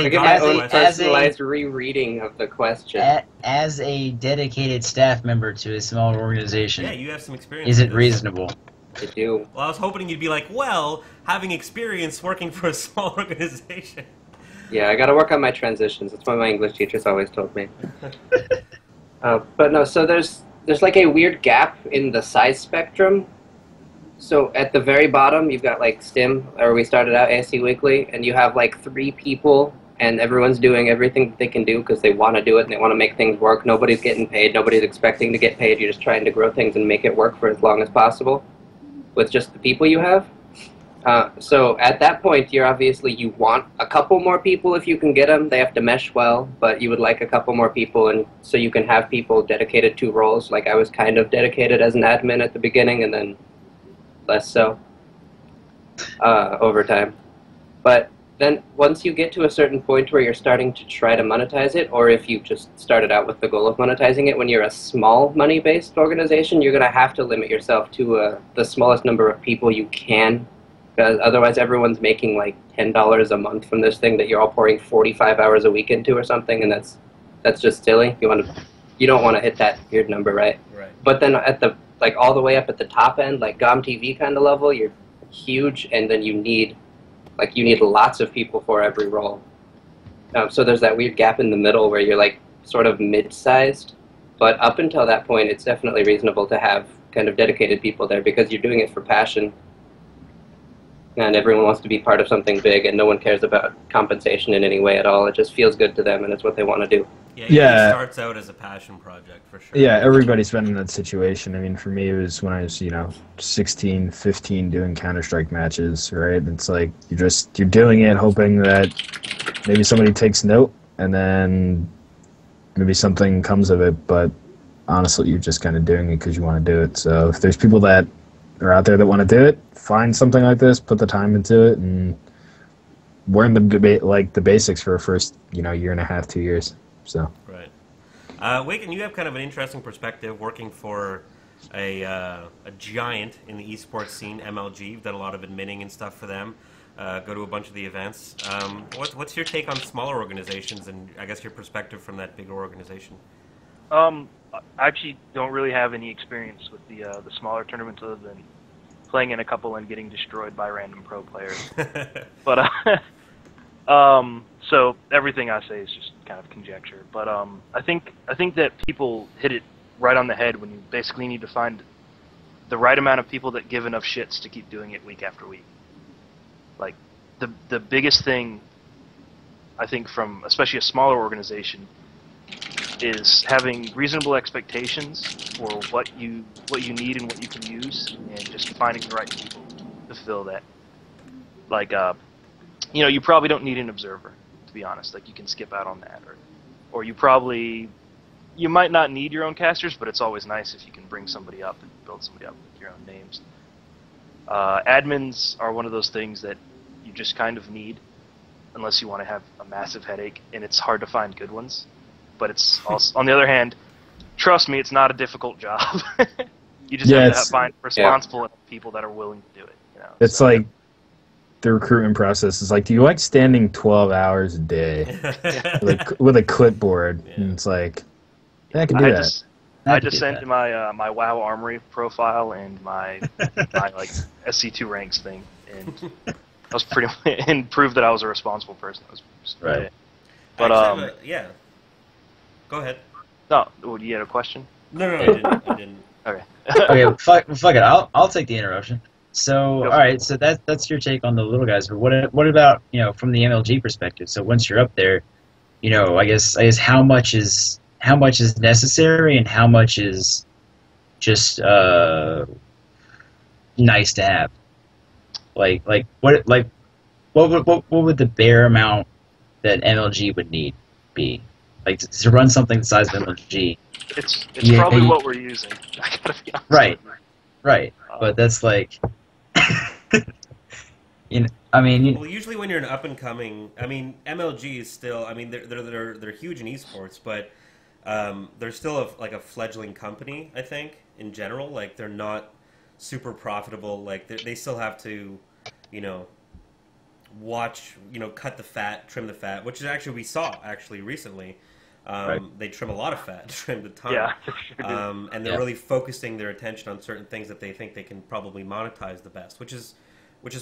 get my own personalized rereading of the question. As a dedicated staff member to a small organization, yeah, you have some experience. Is it reasonable? I do. Well, I was hoping you'd be like, well, having experience working for a small organization. Yeah, I got to work on my transitions. That's what my English teachers always told me. But no, so there's like a weird gap in the size spectrum. So at the very bottom, you've got like Stim, or we started out ASC Weekly, and you have like 3 people, and everyone's doing everything that they can do because they want to do it and they want to make things work. Nobody's getting paid. Nobody's expecting to get paid. You're just trying to grow things and make it work for as long as possible with just the people you have. So at that point, you want a couple more people if you can get them. They have to mesh well, but you would like a couple more people, and so you can have people dedicated to roles. Like I was kind of dedicated as an admin at the beginning, and then less so over time. But then once you get to a certain point where you're starting to try to monetize it, or if you just started out with the goal of monetizing it, when you're a small money-based organization, you're going to have to limit yourself to the smallest number of people you can, because otherwise everyone's making like $10 a month from this thing that you're all pouring 45 hours a week into or something, and that's just silly. You don't want to hit that weird number, right? Right. But then at the all the way up at the top end, like GOM TV kind of level, you're huge, and then you need lots of people for every role. So there's that weird gap in the middle where you're like sort of mid-sized, but up until that point, it's definitely reasonable to have kind of dedicated people there because you're doing it for passion, and everyone wants to be part of something big, and no one cares about compensation in any way at all. It just feels good to them, and it's what they want to do. Yeah, it starts out as a passion project, for sure. Yeah, everybody's been in that situation. I mean, for me, it was when I was, 16, 15, doing Counter-Strike matches, right? It's like, you're doing it hoping that maybe somebody takes note, and then maybe something comes of it, but honestly, you're just kind of doing it because you want to do it. So if there's people that are out there that want to do it, find something like this, put the time into it, and learn the basics for the first, year and a half, 2 years. So. Right. Wiggin, you have kind of an interesting perspective working for a giant in the eSports scene, MLG. You've done a lot of admitting and stuff for them. Go to a bunch of the events. What's your take on smaller organizations and I guess your perspective from that bigger organization? I actually don't really have any experience with the smaller tournaments other than playing in a couple and getting destroyed by random pro players. But so everything I say is just kind of conjecture. But I think that people hit it right on the head when you basically need to find the right amount of people that give enough shits to keep doing it week after week. Like the biggest thing I think from especially a smaller organization is having reasonable expectations for what you need and what you can use, and just finding the right people to fill that. Like you probably don't need an observer, to be honest. Like you can skip out on that, or you might not need your own casters, but it's always nice if you can bring somebody up and build somebody up with your own names. Admins are one of those things that you just kind of need, unless you want to have a massive headache, and it's hard to find good ones. But it's also, on the other hand, trust me, it's not a difficult job. You just have to find responsible people that are willing to do it. It's like the recruitment process is like, do you like standing 12 hours a day with a clipboard? Yeah. And it's like, I can do that. I just sent my my WoW Armory profile and my like SC2 ranks thing, and I was and proved that I was a responsible person. That was right. But yeah. Go ahead. No, you had a question? No, I didn't. Okay. Okay, fuck it. I'll take the interruption. So, all right, so that's your take on the little guys. But what about from the MLG perspective? So once you're up there, I guess how much is necessary and how much is just nice to have? Like what would the bare amount that MLG would need be? Like to run something the size of MLG. It's probably what we're using. I gotta be honest. Right. But that's like, well, usually when you're an up and coming, MLG is still, they're huge in esports, but they're still a fledgling company. I think in general, like they're not super profitable. Like they still have to, watch, cut the fat, trim the fat, which is actually we saw recently. Right. They trim a lot of fat, trimmed a ton. Yeah, and they're really focusing their attention on certain things that they think they can probably monetize the best, which is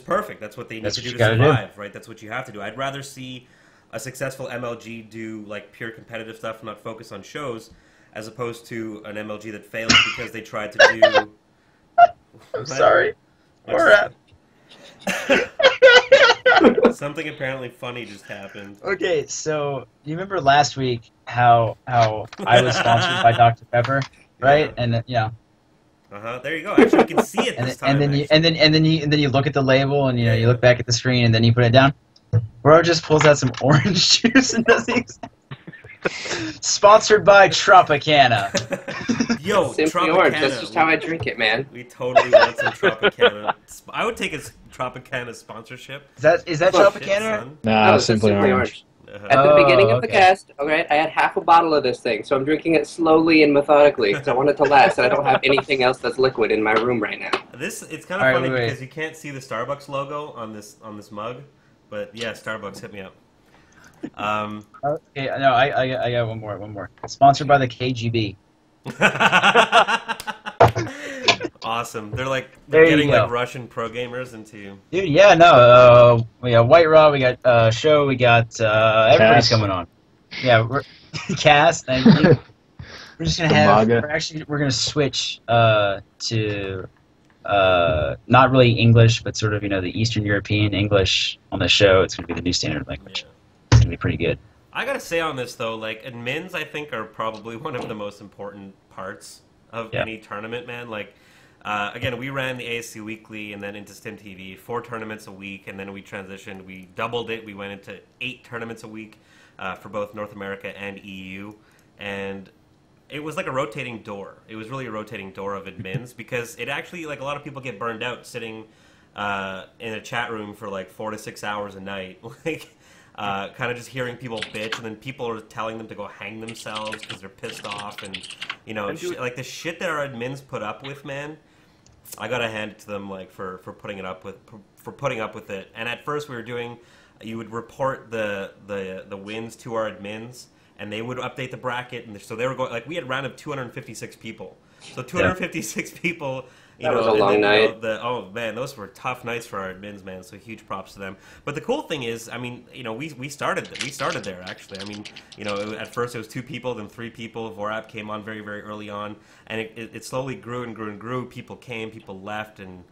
perfect. That's what they need to do to survive, right? That's what you have to do. I'd rather see a successful MLG do like pure competitive stuff and not focus on shows, as opposed to an MLG that fails because they tried to do. I'm sorry. Something apparently funny just happened. Okay, so you remember last week how I was sponsored by Dr. Pepper, right? Yeah. And there you go. Actually, you can see it this time. And then you look at the label and you look back at the screen and then you put it down. Bro just pulls out some orange juice and does the exact. Sponsored by Tropicana. Yo, Simply Tropicana. Orange. That's just how I drink it, man. We totally want some Tropicana. I would take a Tropicana sponsorship. Is that Tropicana? No, Simply Orange. At the beginning of the cast, okay, I had half a bottle of this thing, so I'm drinking it slowly and methodically because I want it to last, and I don't have anything else that's liquid in my room right now. It's kind of funny because you can't see the Starbucks logo on this mug, but yeah, Starbucks, hit me up. Okay, no, I got one more. Sponsored by the KGB. Awesome. They're getting like Russian pro gamers into. Dude, yeah, no. We got White Raw, we got Show, we got everybody's coming on. Yeah, we're Cast. We're just gonna have. We're gonna switch to not really English, but sort of the Eastern European English on the show. It's gonna be the new standard language. Yeah. It's gonna be pretty good. I gotta say on this though, like admins, I think are probably one of the most important parts of any tournament, man. Like, again, we ran the ASC Weekly and then into StimTV, 4 tournaments a week, and then we transitioned. We doubled it. We went into 8 tournaments a week for both North America and EU, and it was like a rotating door. It was really a rotating door of admins because it actually, like, a lot of people get burned out sitting in a chat room for like 4 to 6 hours a night, like. Kind of just hearing people bitch, and then people are telling them to go hang themselves because they're pissed off, and like the shit that our admins put up with, man. I gotta hand it to them, like for putting it up with it. And at first we were doing, you would report the wins to our admins, and they would update the bracket, and so they were going like we had a round of 256 people, so 256 people. That was a long night. Oh man, those were tough nights for our admins, man. So huge props to them. But the cool thing is, I mean, we started there actually. I mean, at first it was 2 people, then 3 people. Vorap came on very very early on, and it slowly grew and grew and grew. People came, people left, and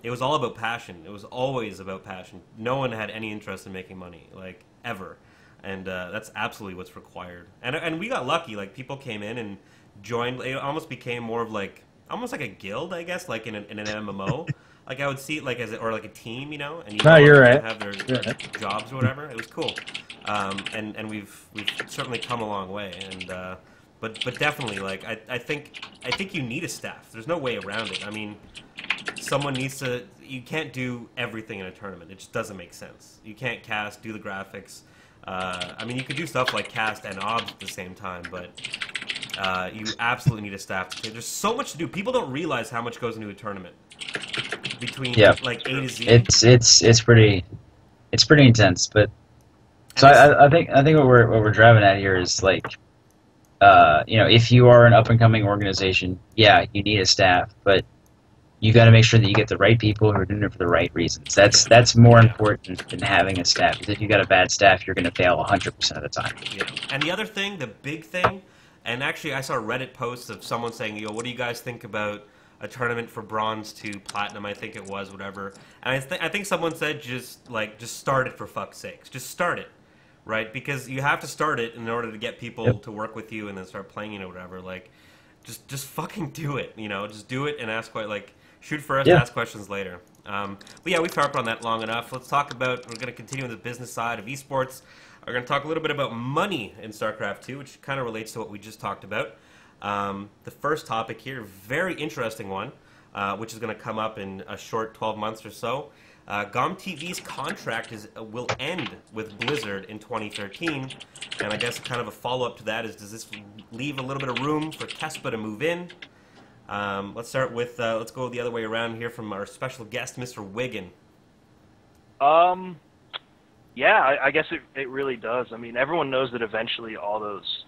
it was all about passion. It was always about passion. No one had any interest in making money, like ever, and that's absolutely what's required. And we got lucky. Like people came in and joined. It almost became more of like. Almost like a guild, I guess, like in an MMO. Like I would see it like or like a team, and you're right. Have their jobs or whatever. It was cool, and we've certainly come a long way. And but definitely, like I think you need a staff. There's no way around it. I mean, someone needs to. You can't do everything in a tournament. It just doesn't make sense. You can't cast, do the graphics. I mean, you could do stuff like cast and obs at the same time, but. You absolutely need a staff. There's so much to do. People don't realize how much goes into a tournament. Between like A to Z. It's pretty intense. But so I think what we're driving at here is like, if you are an up and coming organization, you need a staff, but you got to make sure that you get the right people who are doing it for the right reasons. That's more important than having a staff. Because if you got a bad staff, you're going to fail 100% of the time. Yeah. And the other thing, the big thing. And actually, I saw Reddit posts of someone saying, what do you guys think about a tournament for bronze to platinum? I think it was, whatever. And I think someone said, just start it for fuck's sakes. Just start it, right? Because you have to start it in order to get people to work with you and then start playing it or whatever. Like, just fucking do it, Just do it and ask, shoot first, ask questions later. But yeah, we've harped on that long enough. Let's talk about, we're going to continue with the business side of esports. We're going to talk a little bit about money in StarCraft 2, which kind of relates to what we just talked about. The first topic here, very interesting one, which is going to come up in a short 12 months or so. GOM.TV's contract will end with Blizzard in 2013, and I guess kind of a follow-up to that is, does this leave a little bit of room for Kespa to move in? Let's start with, let's go the other way around here from our special guest, Mr. Wiggin. Yeah, I guess it really does. I mean, everyone knows that eventually all those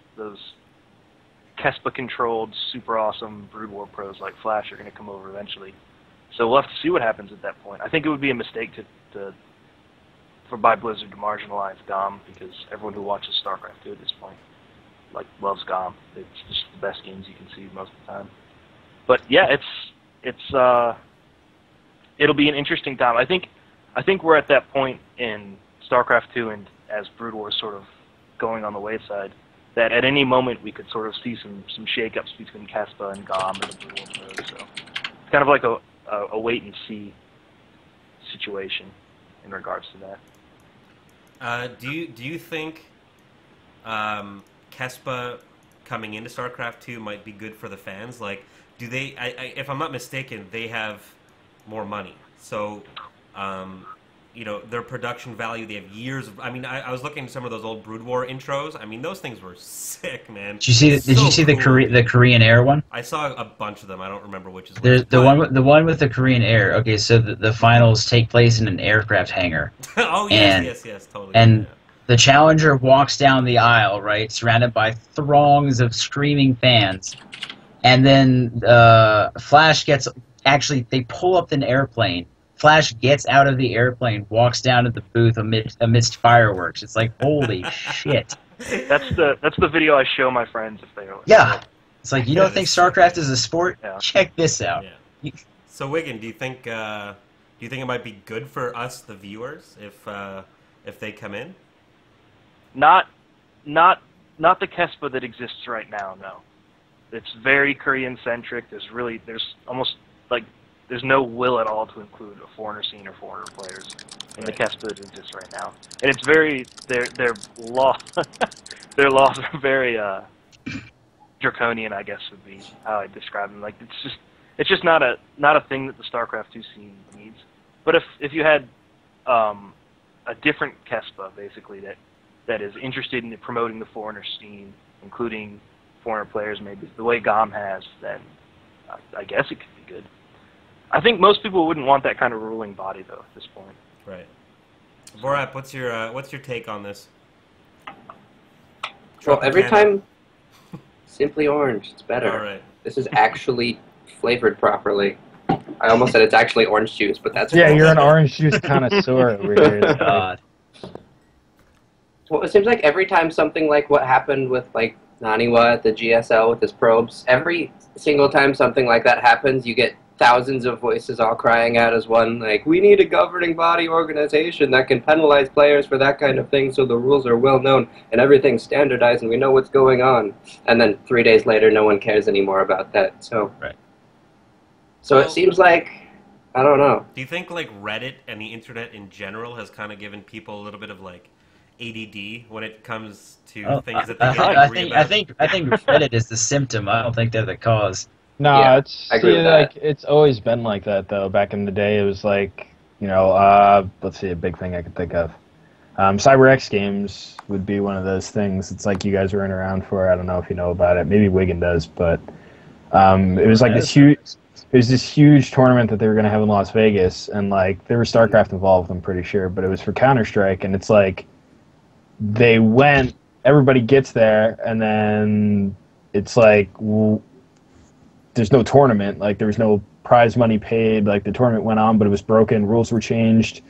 Kespa-controlled, super awesome Brood War pros like Flash are going to come over eventually. So we'll have to see what happens at that point. I think it would be a mistake by Blizzard to marginalize GOM, because everyone who watches StarCraft 2 at this point loves GOM. It's just the best games you can see most of the time. But yeah, it'll be an interesting time. I think we're at that point in StarCraft 2, and as Brood War is sort of going on the wayside, that at any moment we could sort of see some shakeups between Kespa and GOM and the Brood War pros. So it's kind of like a wait and see situation in regards to that. Do you think Kespa coming into StarCraft 2 might be good for the fans? Like, do they? If I'm not mistaken, they have more money, so their production value. They have years of. I mean, I was looking at some of those old Brood War intros. I mean, those things were sick, man. Did you see the Korean Air one? I saw a bunch of them. I don't remember which is. There's the one with the Korean Air. Okay, so the finals take place in an aircraft hangar. Oh yes, totally. And the challenger walks down the aisle, right, surrounded by throngs of screaming fans, and then Flash gets. Actually, they pull up an airplane. Flash gets out of the airplane, walks down to the booth amidst fireworks. It's like, holy shit. That's the video I show my friends if they are. Yeah. It's like, you don't think StarCraft is a sport? Yeah. Check this out. Yeah. So, Wiggin, do you think it might be good for us, the viewers, if they come in? Not the Kespa that exists right now, no. It's very Korean-centric. There's almost, like, there's no will at all to include a foreigner scene or foreigner players in the Kespa that exists right now. And it's very, their laws are very draconian, I guess would be how I describe them. Like, it's just not a thing that the StarCraft 2 scene needs. But if you had a different Kespa, basically, that is interested in promoting the foreigner scene, including foreigner players, maybe the way GOM has, then I guess it could be good. I think most people wouldn't want that kind of ruling body, though, at this point. Right. Borat, what's your take on this? Well, every time, Simply Orange, it's better. All right. This is actually flavored properly. I almost said it's actually orange juice, but that's yeah. You're an orange juice connoisseur over here. God. Well, it seems like every time something like what happened with like Naniwa at the GSL with his probes, every single time something like that happens, you get thousands of voices all crying out as one, like, we need a governing body organization that can penalize players for that kind of thing so the rules are well known and everything's standardized and we know what's going on. And then 3 days later, no one cares anymore about that. So, right. So it seems like, I don't know. Do you think, like, Reddit and the internet in general has kind of given people a little bit of, like, ADD when it comes to things that they get angry about? I think Reddit is the symptom. I don't think they're the cause. No, yeah, it's always been like that though. Back in the day, it was like, let's see, a big thing I could think of. CyberX games would be one of those things. It's like you guys weren't around for. I don't know if you know about it. Maybe Wiggin does, but it was like this huge. It was this huge tournament that they were going to have in Las Vegas, and like there was StarCraft involved, I'm pretty sure, but it was for Counter-Strike, and it's like they went. Everybody gets there, and then it's like. There's no tournament, like there was no prize money paid, like the tournament went on but it was broken, rules were changed,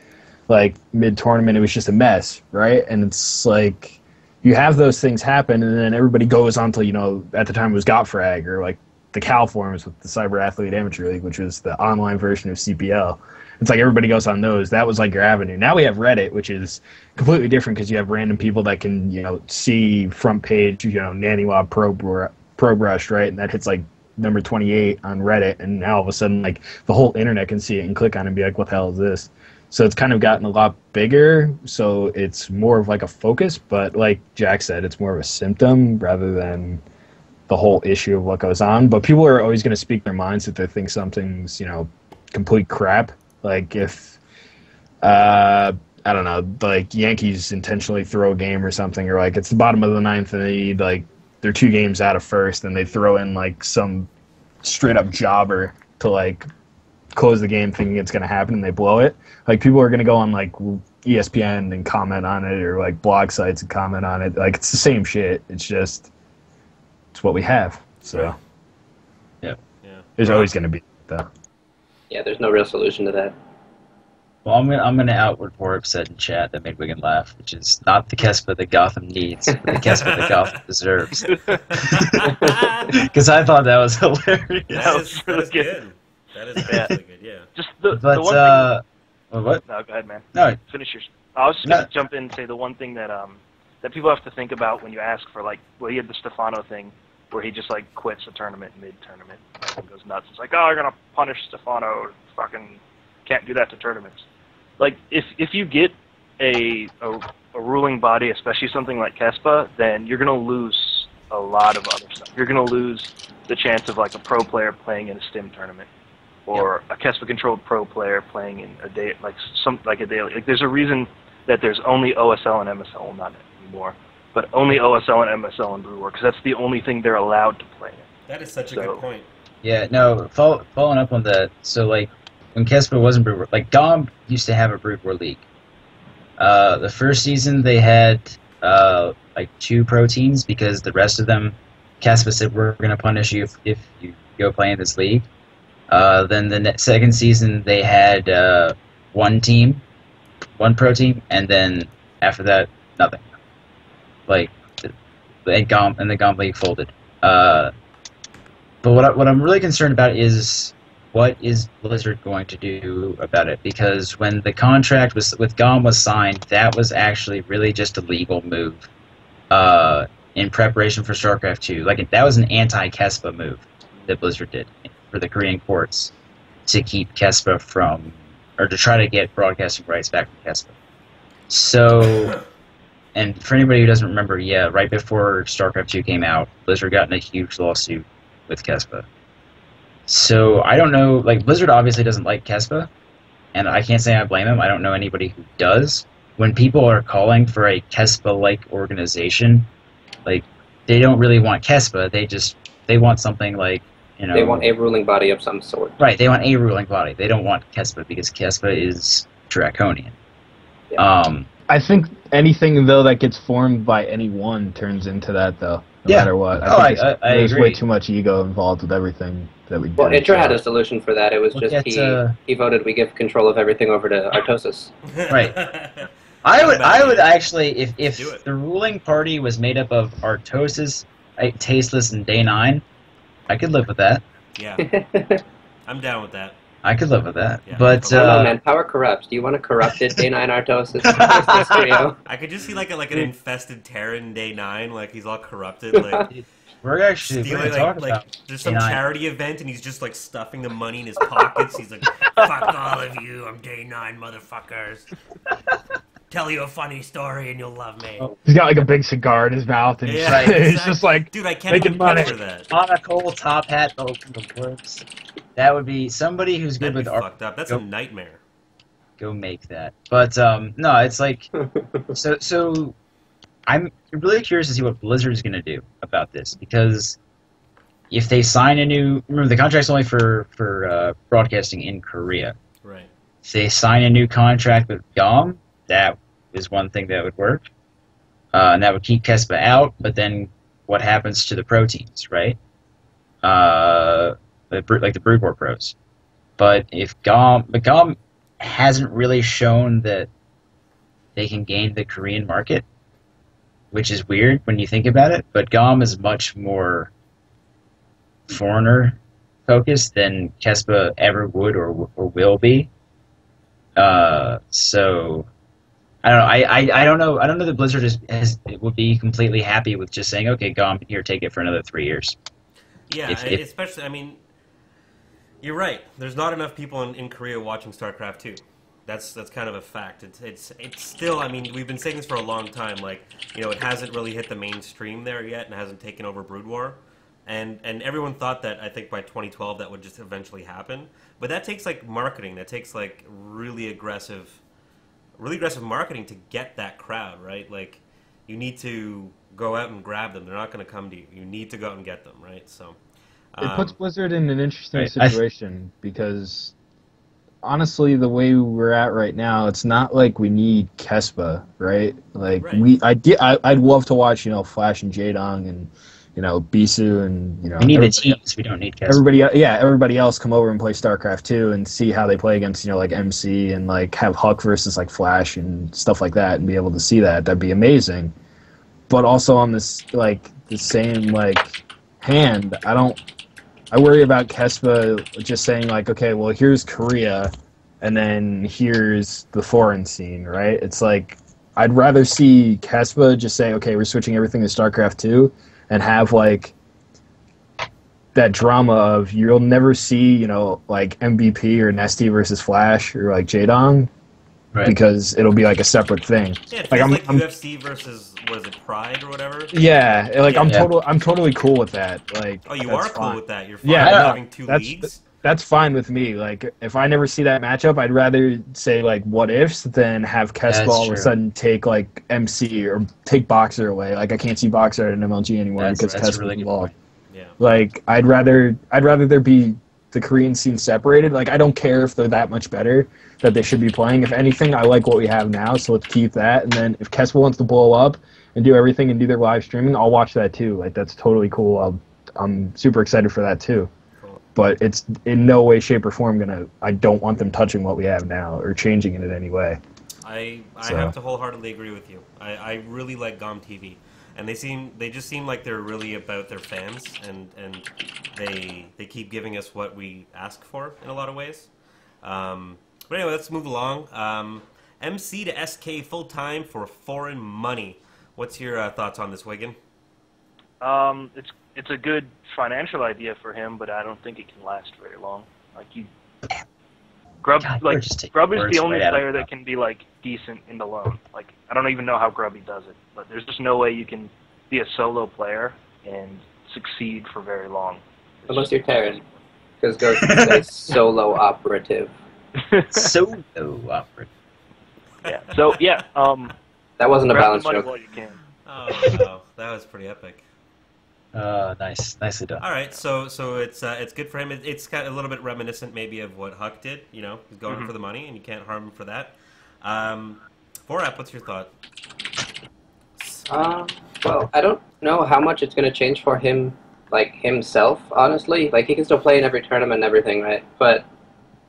like mid-tournament it was just a mess, right? And it's like you have those things happen and then everybody goes on to, at the time it was GotFrag or like the Cal forums with the Cyber Athlete Amateur League, which was the online version of CPL. It's like everybody goes on those. That was like your avenue. Now we have Reddit, which is completely different because you have random people that can, see front page, Naniwa Pro Brush, right? And that hits like number 28 on Reddit, and now all of a sudden, like, the whole internet can see it and click on it and be like, what the hell is this? So it's kind of gotten a lot bigger, so it's more of like a focus, but like Jack said, it's more of a symptom rather than the whole issue of what goes on. But people are always going to speak their minds if they think something's, complete crap. Like if, I don't know, like Yankees intentionally throw a game or something, or like it's the bottom of the ninth and they need, like, they're 2 games out of first, and they throw in like some straight up jobber to like close the game, thinking it's going to happen, and they blow it. Like people are going to go on like ESPN and comment on it, or like blog sites and comment on it. Like it's the same shit. It's just it's what we have. So yeah. There's always going to be though. Yeah, there's no real solution to that. Well, I'm gonna out what Warp said in chat that made Wiggin laugh, which is not the Kespa that Gotham needs, but the Kespa that Gotham deserves. Because I thought that was hilarious. That is good. That is actually good. Yeah. Just the one thing. What? No, go ahead, man. No. Finish yours. I was just gonna jump in and say the one thing that that people have to think about when you ask for, like, well, he had the Stefano thing where he just like quits a tournament mid-tournament and goes nuts. It's like, oh, you're gonna punish Stefano. Fucking can't do that to tournaments. Like, if you get a ruling body, especially something like Kespa, then you're going to lose a lot of other stuff. You're going to lose the chance of, like, a pro player playing in a Stim tournament, or a Kespa-controlled pro player playing in a day, like a daily. Like, there's a reason that there's only OSL and MSL, well, not anymore, but only OSL and MSL in Brew War, because that's the only thing they're allowed to play in. That is such a good point. Yeah, no, following up on that, so, like, when Kespa wasn't Brood War, like, GOM used to have a Brood War league. The first season they had, like, 2 pro teams, because the rest of them, Kespa said, we're going to punish you if you go play in this league. Then the second season they had 1 team, 1 pro team, and then after that, nothing. Like, the GOM league folded. But what I'm really concerned about is, what is Blizzard going to do about it? Because when the contract with GOM was signed, that was actually really just a legal move in preparation for Starcraft 2. Like, that was an anti-Kespa move that Blizzard did for the Korean courts to keep Kespa from, or to try to get broadcasting rights back from Kespa. So, and for anybody who doesn't remember, yeah, right before Starcraft 2 came out, Blizzard got in a huge lawsuit with Kespa. So, I don't know, like, Blizzard obviously doesn't like Kespa, and I can't say I blame him. I don't know anybody who does. When people are calling for a Kespa-like organization, like, they don't really want Kespa, they want something like, you know... They want a ruling body of some sort. Right, they want a ruling body. They don't want Kespa, because Kespa is draconian. Yeah. I think anything, though, that gets formed by anyone turns into that, though, no matter what. I think there's agree. way too much ego involved with everything that we do. Well, Intra had a solution for that. It was Look just at, he voted we give control of everything over to Artosis. Right. I would actually, if the ruling party was made up of Artosis, Tasteless, and Day 9, I could live with that. Yeah. I'm down with that. I could live with that. Yeah. But no, man, power corrupts. Do you want a corrupted Day 9 Artosis? I could just see like an infested Terran Day 9, like he's all corrupted, like we're actually stealing, talking like about there's some Day 9. charity event and he's just like stuffing the money in his pockets. He's like, "Fuck all of you, I'm Day 9, motherfuckers. Tell you a funny story and you'll love me." He's got like a big cigar in his mouth, and Yeah, he's just like, dude, I can't making even money. picture that. Monocle, top hat, the works. That would be somebody who's good That'd be with fucked up. That's a nightmare. Go make that. But no, it's like so. I'm really curious to see what Blizzard's going to do about this, because if they sign a new, remember the contract's only for broadcasting in Korea. Right. If they sign a new contract with GOM, that is one thing that would work, and that would keep Kespa out. But then, what happens to the pro teams, right? Like the Brood War pros. But if GOM hasn't really shown that they can gain the Korean market, which is weird when you think about it, but GOM is much more foreigner focused than Kespa ever would or will be. So I don't know. I don't know. I don't know that Blizzard would be completely happy with just saying, okay, GOM, here, take it for another 3 years. Yeah, especially, I mean, you're right. There's not enough people in Korea watching StarCraft 2. That's kind of a fact. It's still, I mean, we've been saying this for a long time. Like, you know, it hasn't really hit the mainstream there yet, and hasn't taken over Brood War. And everyone thought that, I think by 2012 that would just eventually happen. But that takes like marketing. That takes like really aggressive marketing to get that crowd, right? Like, you need to go out and grab them. They're not going to come to you. You need to go out and get them, right? So it puts Blizzard in an interesting situation, because honestly, the way we're at right now, it's not like we need Kespa, right? Like Right. I'd love to watch, Flash and Jaedong and Bisu and We need the teams. We don't need Kespa. everybody else come over and play StarCraft 2 and see how they play against like MC and like have Huck versus like Flash and stuff like that and be able to see that. That'd be amazing. But also on this like the same like hand, I worry about Kespa just saying like, okay, well here's Korea and then here's the foreign scene, right? It's like I'd rather see Kespa just say, okay, we're switching everything to StarCraft 2 and have like that drama of you'll never see, like MVP or Nesty versus Flash or like Jaedong, right? Because it'll be like a separate thing. Yeah, it feels like UFC versus was it Pride or whatever? Yeah, like I'm totally cool with that. Like, oh, you are cool with that. You're fine with having two leagues. That's fine with me. Like, if I never see that matchup, I'd rather say like what ifs than have Kespa all of a sudden take like MC or take Boxer away. Like, I can't see Boxer at an MLG anymore because Kespa's really involved. Yeah. Like, I'd rather there be the Korean scene separated. Like, I don't care if they're that much better that they should be playing. If anything, I like what we have now, so let's keep that. And then if Kespa wants to blow up and do everything and do their live streaming, I'll watch that too. Like, that's totally cool. I'm super excited for that too. But it's in no way, shape, or form I don't want them touching what we have now or changing it in any way. I have to wholeheartedly agree with you. I really like GOM TV. And they just seem like they're really about their fans, and they keep giving us what we ask for in a lot of ways. But anyway, let's move along. MC to SK full time for foreign money. What's your thoughts on this, Wiggin? It's a good financial idea for him, but I don't think it can last very long. Grub is the only player that can be like decent in the lone. Like, I don't even know how Grubby does it, but there's just no way you can be a solo player and succeed for very long. Unless you're Terran, because Ghost is a solo operative. Solo operative. Yeah. So yeah. That wasn't a balanced joke. While you can. Oh no, that was pretty epic. Nicely done. All right, so it's good for him. It's kind of a little bit reminiscent maybe of what Huck did. He's going for the money, and you can't harm him for that. Forap, what's your thought? Well, I don't know how much it's going to change for him, like himself. Honestly, like he can still play in every tournament and everything, right? But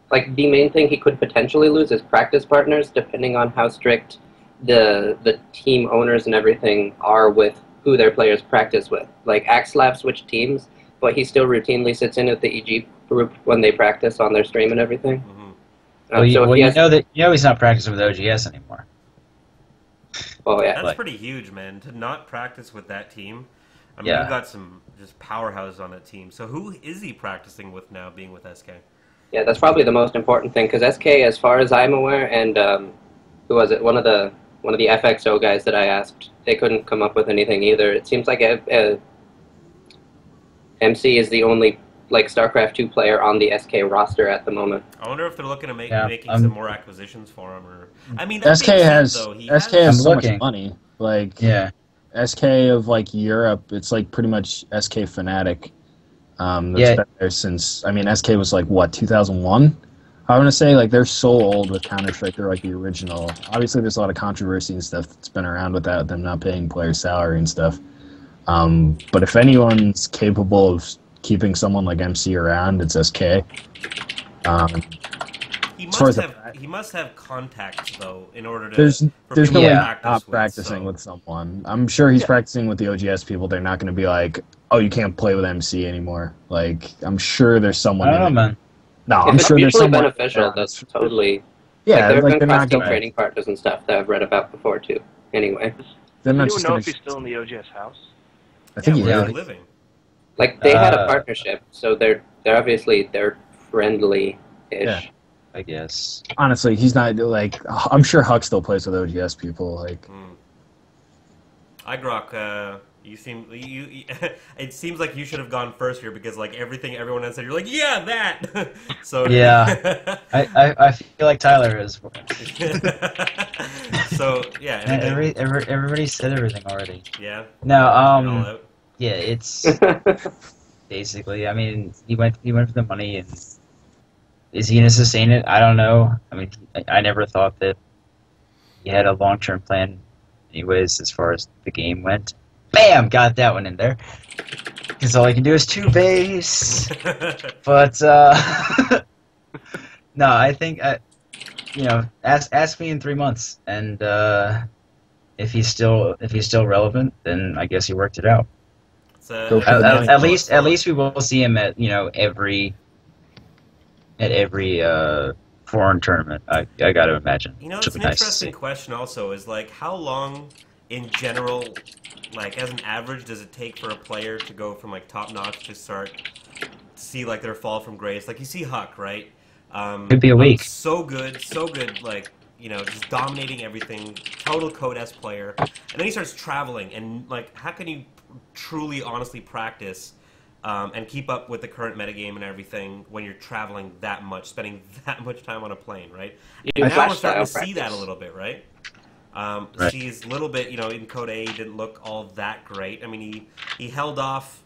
like the main thing he could potentially lose is practice partners, depending on how strict the team owners and everything are with who their players practice with. Like, Axlav switched teams, but he still routinely sits in at the EG group when they practice on their stream and everything. Mm-hmm. He's not practicing with OGS anymore. Oh yeah, that's pretty huge, man. To not practice with that team. I mean, you've got some just powerhouses on that team. So who is he practicing with now, being with SK? Yeah, that's probably the most important thing, because SK, as far as I'm aware, and who was it? One of the FXO guys that I asked, they couldn't come up with anything either. It seems like MC is the only StarCraft 2 player on the SK roster at the moment. I wonder if they're looking to making some more acquisitions for him, or I mean, SK has so much money. SK of Europe, it's pretty much SK Fnatic. That's been there since SK was 2001. I want to say they're so old with Counter-Strike, they're the original. Obviously, there's a lot of controversy and stuff that's been around with that, them not paying players' salary and stuff. But if anyone's capable of keeping someone like MC around, it's SK. He must have contacts though, in order to. There's no way not practicing with someone. I'm sure he's practicing with the OGS people. They're not going to be like, "Oh, you can't play with MC anymore." I'm sure there's someone. I don't know, man. No, if I'm sure there's someone beneficial. That's totally. Yeah, there have been cross-team training partners and stuff that I've read about before too. Anyway, do anyone know if he's still in the OGS house? I think he's living. They had a partnership, so they're obviously friendly-ish. Yeah. I guess. Honestly, he's not I'm sure Huck still plays with OGS people. iGrok, it seems like you should have gone first here because everything everyone has said, you're yeah, that. So yeah, I feel like Tyler is. So yeah, everybody said everything already. Yeah. No, yeah, it's basically. He went for the money, and Is he going to sustain it? I don't know. I mean, I never thought that he had a long-term plan anyways as far as the game went. Bam! Got that one in there. Because all I can do is 2 base. But, no, I think, ask me in 3 months. And if he's still relevant, then I guess he worked it out. At least we will see him at, every foreign tournament. I got to imagine. It's an interesting question also is, like, how long in general, like, as an average, does it take for a player to go from, like, top-notch to start to see, like, their fall from grace? Like, you see Huck, right? Could be a week. So good, like, just dominating everything, total Code S player. And then he starts traveling, and, like, how can you truly, honestly practice and keep up with the current metagame and everything when you're traveling that much, spending that much time on a plane, right? And now we're starting to see that a little bit, right? Right. He's a little bit, in Code A, he didn't look all that great. I mean, he held off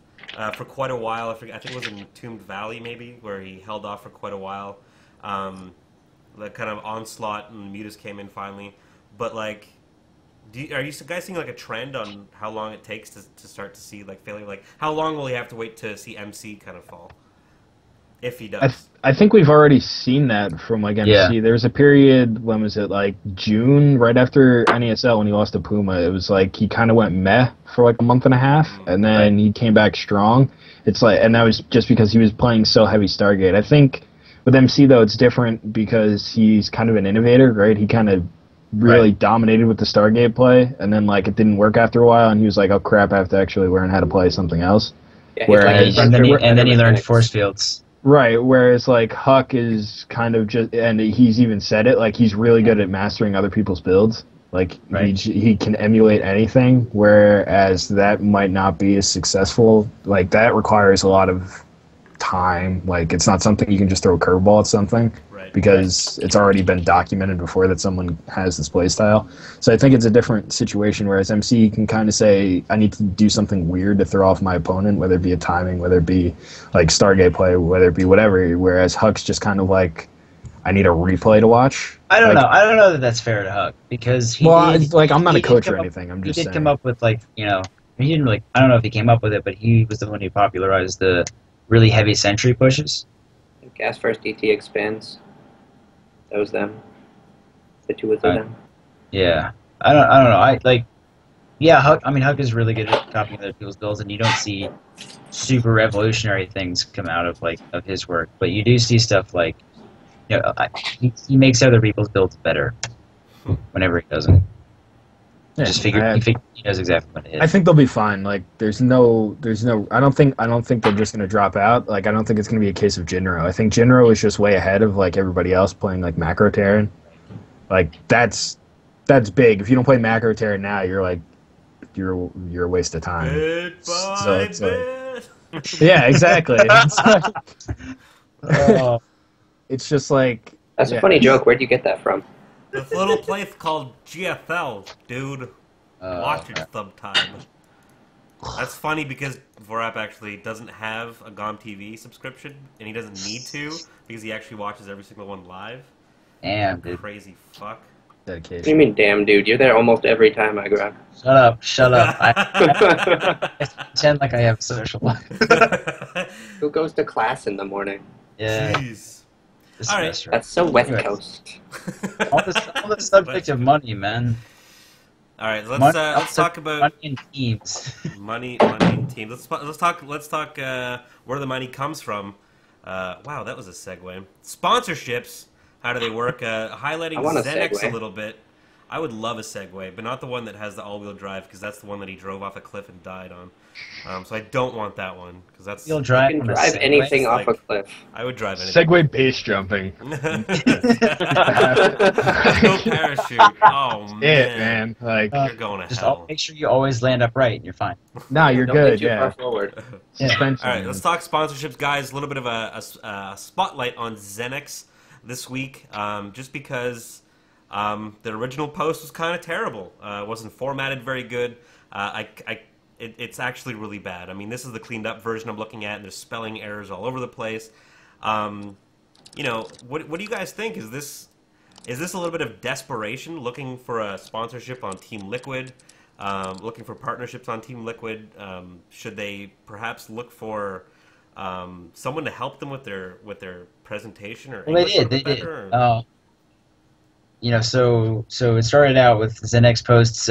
for quite a while. I think it was in Entombed Valley, maybe, where he held off for quite a while. The kind of onslaught and Mutas came in finally. But, like, are you guys seeing, like, a trend on how long it takes to start to see, like, failure? Like, how long will he have to wait to see MC kind of fall? If he does. I think we've already seen that from, like, MC. Yeah. There was a period, when was it, like, June, right after NESL, when he lost to Puma. It was like he kind of went meh for, like, a month and a half, and then he came back strong. It's like, and that was just because he was playing so heavy Stargate. I think with MC, though, it's different because he's kind of an innovator, right? He kind of really dominated with the Stargate play, and then, like, it didn't work after a while, and he was like, oh crap, I have to actually learn how to play something else. Yeah, Whereas, and then he learned force fields. Right, whereas, like, Huck is kind of just, and he's even said it, like, he's really good at mastering other people's builds. Like, he can emulate anything, whereas that might not be as successful. Like, that requires a lot of time. Like, it's not something you can just throw a curveball at something, because it's already been documented before that someone has this play style. So I think it's a different situation, whereas MC can kind of say, I need to do something weird to throw off my opponent, whether it be a timing, whether it be, like, Stargate play, whether it be whatever, whereas Huck's just kind of like, I need a replay to watch. I don't know. I don't know that that's fair to Huck, because I'm not a coach or anything. I'm just saying. He did come up with, like, he didn't really, I don't know if he came up with it, but he was the one who popularized the really heavy sentry pushes. Gas First DT expands. That was them. The two of them. Yeah. I don't know. Huck is really good at copying other people's builds, and you don't see super revolutionary things come out of his work, but you do see stuff like, he makes other people's builds better whenever he does them. Yeah, He knows exactly what it is. I think they'll be fine. Like, there's no. I don't think they're just gonna drop out. Like, I don't think it's gonna be a case of Jinro. I think Jinro is just way ahead of, like, everybody else playing, like, Macro Terran. Like, that's big. If you don't play Macro Terran now, you're a waste of time. Yeah, exactly. It's just like, that's a funny joke. Where'd you get that from? This little place called GFL, dude. Watch it sometime. That's funny because Vorap actually doesn't have a GOM TV subscription, and he doesn't need to because he actually watches every single one live. Damn, dude. Crazy fuck. Dedication. What do you mean, damn, dude? You're there almost every time I grab. Shut up. I pretend like I have a social life. Who goes to class in the morning? Yeah. Jeez. All right. That's so West Coast. all the subject of money, man. All right, let's talk about money and teams. money and teams. Let's talk where the money comes from. Wow, that was a segue. Sponsorships. How do they work? Highlighting Xenix a little bit. I would love a Segway, but not the one that has the all-wheel drive, because that's the one that he drove off a cliff and died on. So I don't want that one, because that's... You'll drive, you can drive anything off a cliff. I would drive anything. Segway base jumping. No parachute. Oh, man. Like, you're going to hell. Make sure you always land upright, and you're fine. No, you're good, Too far forward. Yeah. All right, let's talk sponsorships, guys. A little bit of a spotlight on Xenix this week, just because... the original post was kind of terrible. It wasn't formatted very good. It's actually really bad. I mean, this is the cleaned up version I'm looking at, and there's spelling errors all over the place. what do you guys think? Is this a little bit of desperation, looking for a sponsorship on Team Liquid, looking for partnerships on Team Liquid? Should they perhaps look for someone to help them with their presentation or English They did. better? Or? So it started out with Zenex posts.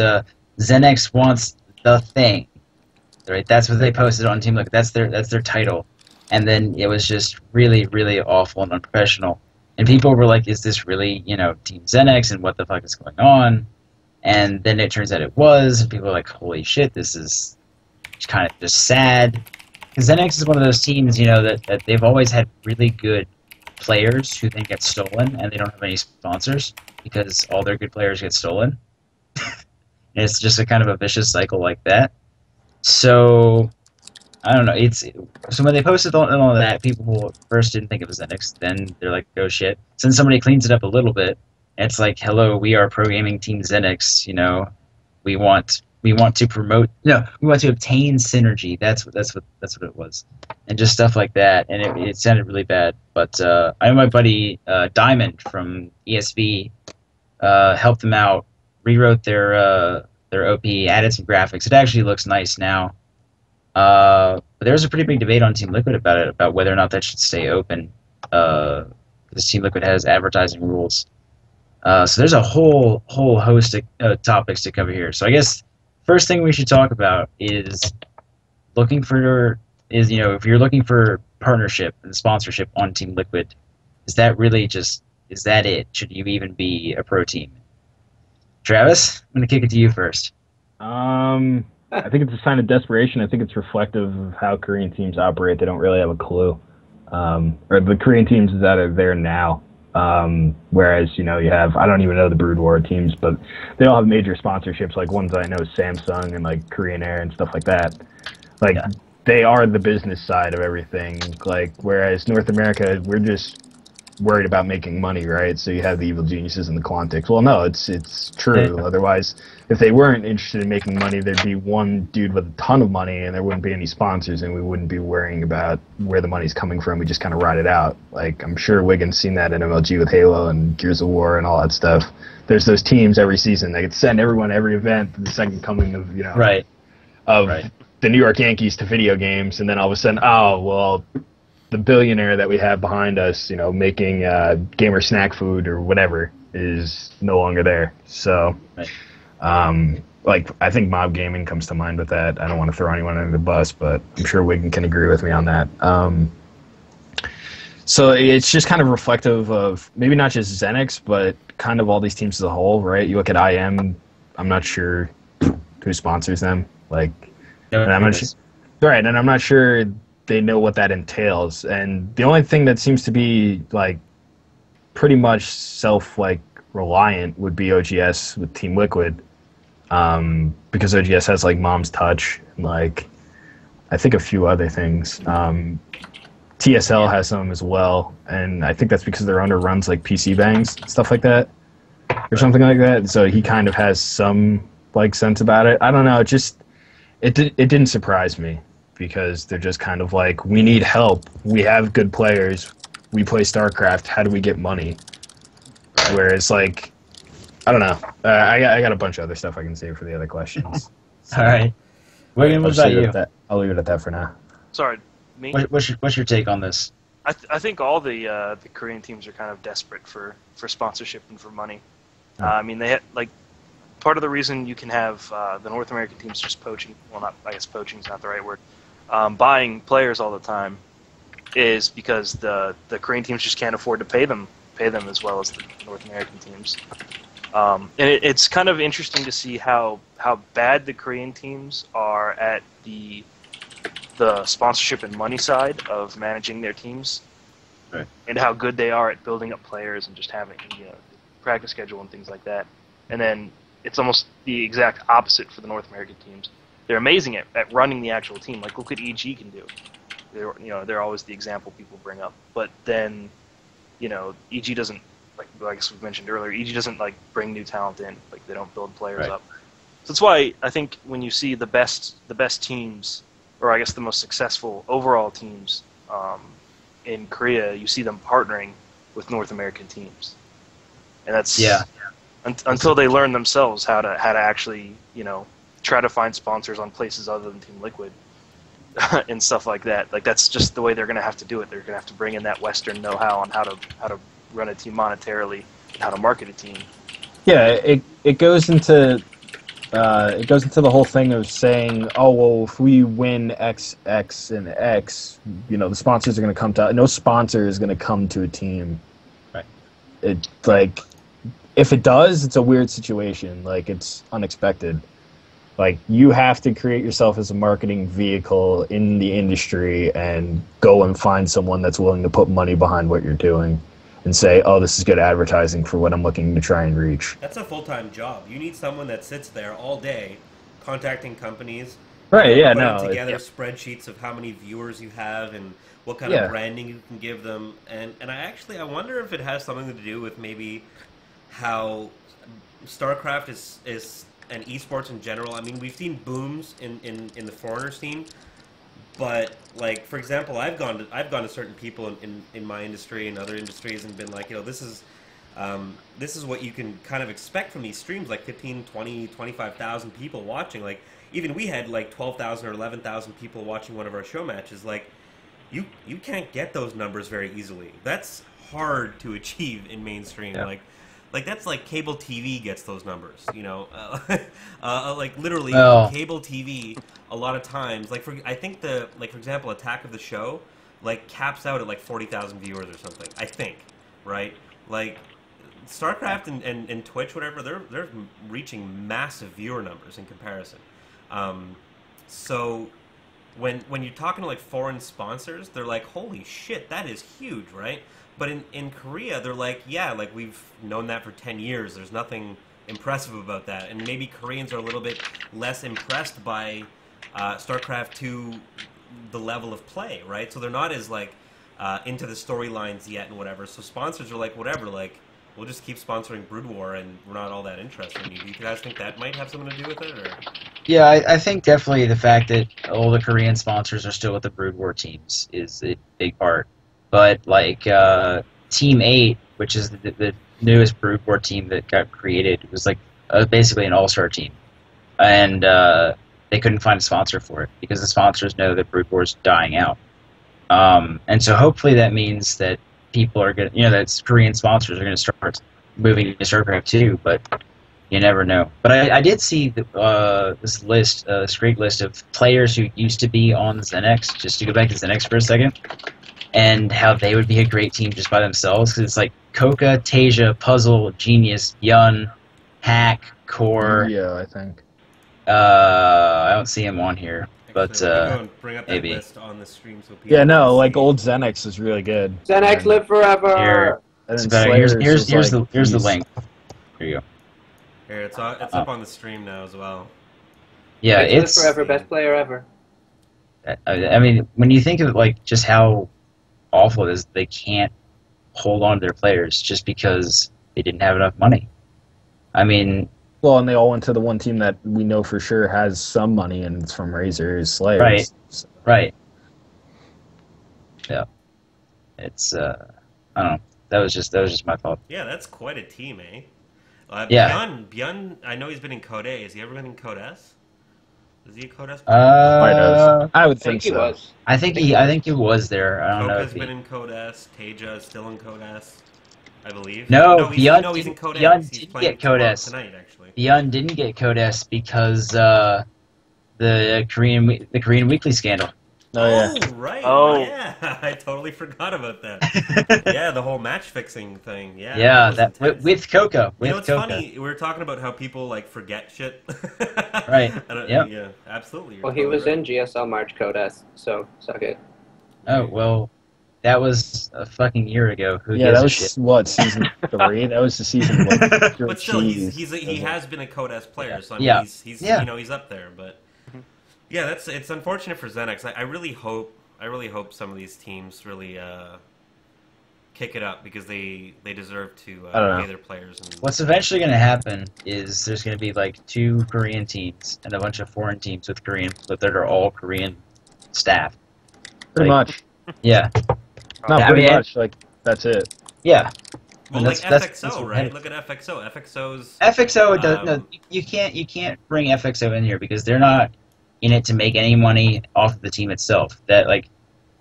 Zenex wants the thing, right? That's what they posted on Team Liquid. That's their title, and then it was just really, really awful and unprofessional. And people were like, "Is this really, Team Zenex? And what the fuck is going on?" And then it turns out it was. And people were like, "Holy shit, this is kind of just sad." Because Zenex is one of those teams, that they've always had really good players who then get stolen, and they don't have any sponsors because all their good players get stolen. And it's just a kind of a vicious cycle like that. So I don't know. So when they posted all that, people first didn't think it was Zenex. Then they're like, "Oh shit!" So then somebody cleans it up a little bit. And it's like, "Hello, we are pro gaming team Zenex. We want to promote. No, we want to obtain synergy." That's what it was, and just stuff like that. And it sounded really bad. But I know my buddy Diamond from ESV helped them out, rewrote their OP, added some graphics. It actually looks nice now. But there was a pretty big debate on Team Liquid about it, about whether or not that should stay open. Because Team Liquid has advertising rules. So there's a whole host of topics to cover here. So I guess first thing we should talk about is if you're looking for partnership and sponsorship on Team Liquid, is that it? Should you even be a pro team? Travis, I'm going to kick it to you first. I think it's a sign of desperation. I think it's reflective of how Korean teams operate. They don't really have a clue. Or the Korean teams that are there now. Whereas, you have, I don't even know the Brood War teams, but they all have major sponsorships. Like ones I know is Samsung and like Korean Air and stuff like that. Like they are the business side of everything. Like, whereas North America, we're just worried about making money, right? So you have the evil geniuses and the Quantics. Well, no, it's true. Otherwise, if they weren't interested in making money, there'd be one dude with a ton of money and there wouldn't be any sponsors and we wouldn't be worrying about where the money's coming from. We just kind of ride it out. Like, I'm sure Wiggin's seen that in MLG with Halo and Gears of War and all that stuff. There's those teams every season. They could send everyone to every event, the second coming of, the New York Yankees to video games, and then all of a sudden, the billionaire that we have behind us, making gamer snack food or whatever, is no longer there. So, I think Mob Gaming comes to mind with that. I don't want to throw anyone under the bus, but I'm sure Wiggin can agree with me on that. So it's just kind of reflective of maybe not just Zenex, but kind of all these teams as a whole, right? You look at IM, I'm not sure who sponsors them. And I'm not sure they know what that entails. And the only thing that seems to be pretty much reliant would be OGS with Team Liquid, because OGS has Mom's Touch and I think a few other things. TSL has some as well, and I think that's because their owner runs PC Bangs, stuff like that, or something like that. So he kind of has some sense about it. I don't know. It didn't surprise me, because they're just kind of we need help. We have good players. We play Starcraft. How do we get money? Whereas, I don't know. I got a bunch of other stuff I can say for the other questions. All right. Wiggin, what about you? I'll leave it at that for now. Sorry, me? What's your take on this? I think all the Korean teams are kind of desperate for sponsorship and for money. I mean, they had, part of the reason you can have the North American teams just poaching, I guess poaching is not the right word, buying players all the time, is because the Korean teams just can't afford to pay them as well as the North American teams. And it's kind of interesting to see how bad the Korean teams are at the sponsorship and money side of managing their teams, right, and how good they are at building up players and just having practice schedule and things like that. And then it's almost the exact opposite for the North American teams. They're amazing at running the actual team. Look what EG can do. They're always the example people bring up. But then, EG doesn't, I guess we mentioned earlier, EG doesn't bring new talent in. They don't build players up. So that's why I think when you see the best teams, or I guess the most successful overall teams in Korea, you see them partnering with North American teams, and that's Yeah. Until they learn themselves how to actually try to find sponsors on places other than Team Liquid and stuff like that. Like that's just the way they're going to have to do it. They're going to have to bring in that Western know-how on how to run a team monetarily and how to market a team. Yeah, it goes into the whole thing of saying, oh well, if we win X, X, and X, the sponsors are going to come to. No sponsor is going to come to a team. Right. It like if it does, it's a weird situation. Like it's unexpected. Like, you have to create yourself as a marketing vehicle in the industry and go and find someone that's willing to put money behind what you're doing and say, oh, this is good advertising for what I'm looking to try and reach. That's a full-time job. You need someone that sits there all day contacting companies. Right, yeah, putting together spreadsheets of how many viewers you have and what kind of branding you can give them. And I wonder if it has something to do with maybe how Starcraft is and esports in general. I mean, we've seen booms in the foreigner scene, but like, for example, I've gone to certain people in my industry and other industries and been like, this is what you can kind of expect from these streams, like 15, 20, 25,000 people watching. Like, even we had like 12,000 or 11,000 people watching one of our show matches. Like, you can't get those numbers very easily. That's hard to achieve in mainstream. Yeah. Like that's like cable TV gets those numbers, like literally cable TV. A lot of times, like for example, Attack of the Show, like caps out at like 40,000 viewers or something. I think, right? Like StarCraft and Twitch, whatever, they're reaching massive viewer numbers in comparison. So when you're talking to like foreign sponsors, they're like, holy shit, that is huge, right? But in Korea, they're like, yeah, like we've known that for 10 years. There's nothing impressive about that. And maybe Koreans are a little bit less impressed by StarCraft 2, the level of play, right? So they're not as like into the storylines yet and whatever. So sponsors are like, whatever, like we'll just keep sponsoring Brood War and we're not all that interested in you. Do you guys think that might have something to do with it? Or? Yeah, I think definitely the fact that all the Korean sponsors are still with the Brood War teams is a big part. But like Team 8, which is the newest Brood War team that got created, was like basically an all-star team, and they couldn't find a sponsor for it because the sponsors know that Brood War is dying out. And so hopefully that means that people are going to, that Korean sponsors are going to start moving to StarCraft 2, but you never know. But I did see this list, this great list of players who used to be on ZenX, just to go back to ZenX for a second, and how they would be a great team just by themselves. Cause it's like Coca, Tasia, Puzzle, Genius, Yun, Hack, Core. Yeah, I think. I don't see him on here, but bring up that maybe. list on the stream so people like old Xenix is really good. Xenix live forever. Here, And it's then better. Here's Slayers here's is the like, link. Here you go. Here, it's up on the stream now as well. Yeah, Xenix live it's. forever, best player ever. I mean, when you think of like just how awful it is, they can't hold on to their players just because they didn't have enough money. I mean, well, and they all went to the one team that we know for sure has some money, and it's from Razor, Slayers. Right. Right. Yeah. It's I don't know. That was just my thought. Yeah, that's quite a team, eh? Yeah. Beyond, I know he's been in Code A. Has he ever been in Code S? Is he a Code S? I would I think think he so. was. I think he was there. I don't know Coca's if been in Code S. Taja is still in Code S, I believe. Beyond he's in Code Beyond S. He's didn't playing get Code S. tonight, actually. Beyond didn't get Code S because the Korean Weekly scandal. Oh, yeah. Oh, right. Oh. Yeah, I totally forgot about that. Yeah, the whole match fixing thing. Yeah. Yeah, was that intense. with Coca. With It's Coca. funny. We were talking about how people like forget shit. Right. Yep. Yeah, absolutely. You're Well, he totally was right. in GSL March Code S, so suck it. Oh well, that was a fucking year ago. Who Yeah, gives that a was shit? what, season 3? That was the season one. But still, he has been a Code S player, so I mean, Yeah. he's Yeah. he's up there. But yeah, it's unfortunate for Xenix. I really hope some of these teams really kick it up because they deserve to I don't know. pay their players. And, What's eventually going to happen is there's going to be like 2 Korean teams and a bunch of foreign teams with Korean, but that are all Korean staff. Pretty like- much. Yeah. Not I pretty mean, much. Like, that's it. Yeah. Well, like FXO, right? Look at FXO. FXO's. No, you can't bring FXO in here because they're not in it to make any money off of the team itself. That like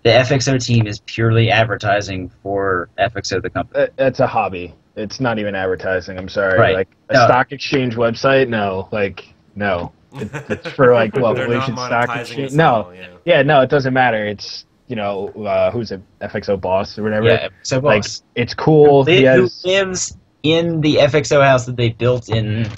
the FXO team is purely advertising for FXO the company. It's a hobby. It's not even advertising. I'm sorry. Right. Like a stock exchange website? No. Like no. It's for like Malaysian stock exchange. No. No. It doesn't matter. It's who's it? FXO boss or whatever. Yeah, FXO boss. Like it's cool. Who lives in the FXO house that they built in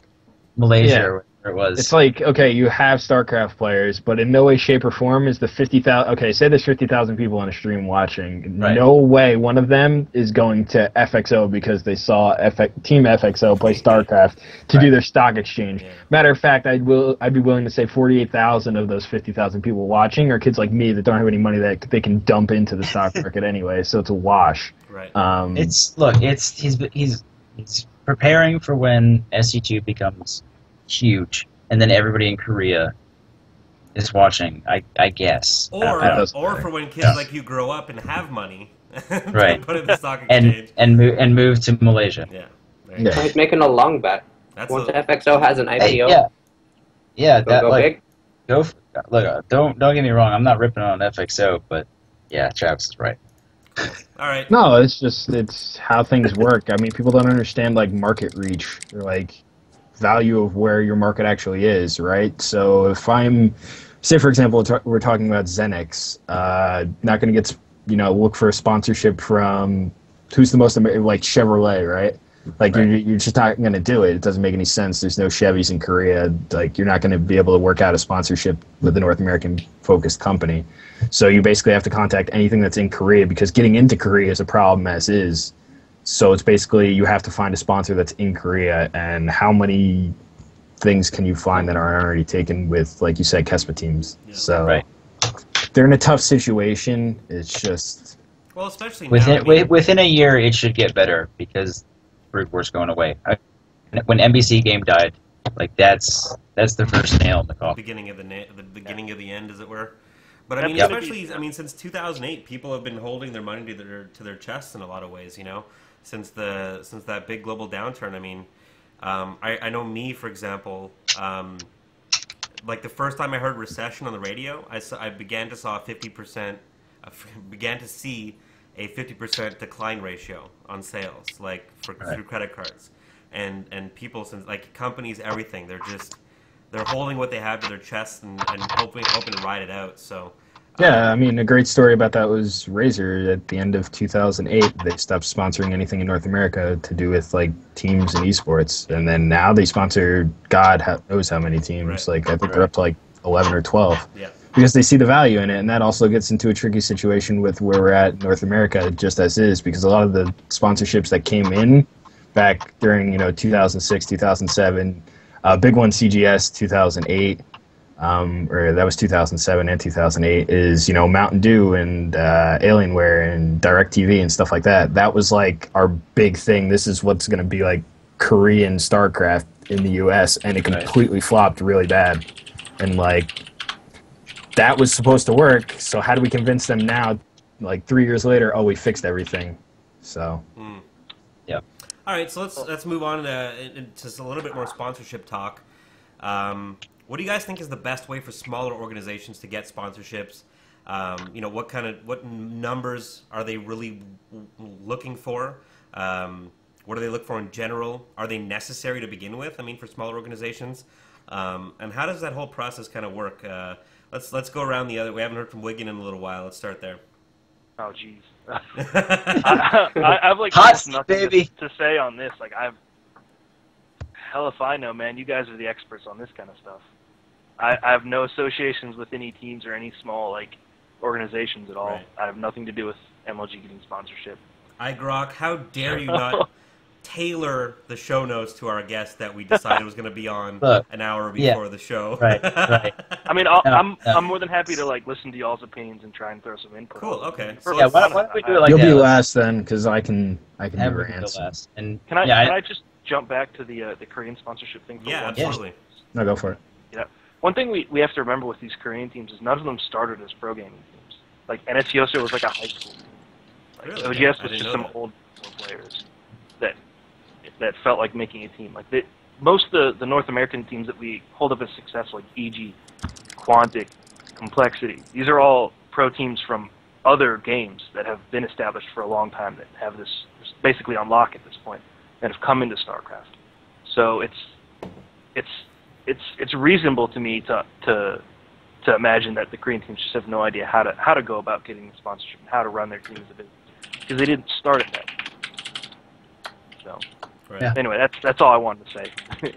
Malaysia or wherever it was. It's like, okay, you have StarCraft players, but in no way, shape, or form is the 50,000... Okay, say there's 50,000 people on a stream watching. Right. No way one of them is going to FXO because they saw Team FXO play StarCraft to do their stock exchange. Yeah. Matter of fact, I'd be willing to say 48,000 of those 50,000 people watching are kids like me that don't have any money that they can dump into the stock market anyway, so it's a wash. Right. He's preparing for when SC2 becomes huge, and then everybody in Korea is watching. I guess. Or for when kids like you grow up and have money, right? Put in the stock exchange and move to Malaysia. Yeah. He's making a long bet. Once FXO has an IPO, that big. Look, don't get me wrong. I'm not ripping on FXO, but yeah, Travis is right. All right. No, it's how things work. I mean, people don't understand like market reach or like value of where your market actually is, right? So if I'm, say for example, we're talking about Xenix, not going to get, look for a sponsorship from who's the most like Chevrolet, right? Like you're just not going to do it. It doesn't make any sense. There's no Chevys in Korea. Like you're not going to be able to work out a sponsorship with a North American focused company. So you basically have to contact anything that's in Korea because getting into Korea is a problem as is. So it's basically you have to find a sponsor that's in Korea, and how many things can you find that aren't already taken with, like you said, KESPA teams? Yeah. So they're in a tough situation. It's just especially within a year it should get better because Brood War's going away. When NBC game died, like that's the first nail in the coffin. Beginning of the end, as it were. But I mean, since 2008, people have been holding their money to their chests in a lot of ways. Since that big global downturn. I mean, I know me, for example. Like the first time I heard recession on the radio, I began to see a 50% decline ratio on sales, like through credit cards, and people, since like companies, everything, they're holding what they have to their chests and hoping to ride it out. So. Yeah, I mean, a great story about that was Razer. At the end of 2008, they stopped sponsoring anything in North America to do with like teams and eSports, and then now they sponsor God knows how many teams. Right. Like I think they're up to like 11 or 12. Yeah. Because they see the value in it, and that also gets into a tricky situation with where we're at in North America, just as is, because a lot of the sponsorships that came in back during 2006, 2007, big one CGS 2008. Or that was 2007 and 2008 is Mountain Dew and Alienware and DirecTV and stuff like that. That was like our big thing. This is what's going to be like Korean StarCraft in the US, and it completely flopped really bad. And like that was supposed to work. So how do we convince them now, like 3 years later? Oh, we fixed everything. So yeah. All right, so let's move on to a little bit more sponsorship talk. What do you guys think is the best way for smaller organizations to get sponsorships? What numbers are they really looking for? What do they look for in general? Are they necessary to begin with? I mean, for smaller organizations, and how does that whole process kind of work? Let's go around the other. We haven't heard from Wiggin in a little while. Let's start there. Oh, jeez. I've like almost nothing to say on this. Like hell if I know, man. You guys are the experts on this kind of stuff. I have no associations with any teams or any small like organizations at all. Right. I have nothing to do with MLG getting sponsorship. Grok, how dare you not tailor the show notes to our guest that we decided was going to be on an hour before the show? Right. I mean, I'm more than happy to like listen to y'all's opinions and try and throw some input. Cool. Okay. So why don't we do it like You'll that? be last then, because I can do your answer. Last. And can I just jump back to the Korean sponsorship thing? Absolutely. No, go for it. Yeah. One thing we have to remember with these Korean teams is none of them started as pro gaming teams. Like NSYOSO was like a high school. Like, really? OGS was just some old players that felt like making a team. Like most of the North American teams that we hold up as successful, like EG, Quantic, Complexity, these are all pro teams from other games that have been established for a long time that have this basically on lock at this point, that have come into StarCraft. So it's reasonable to me to imagine that the Korean teams just have no idea how to go about getting the sponsorship and how to run their team as a business, because they didn't start it that way. So anyway, that's all I wanted to say.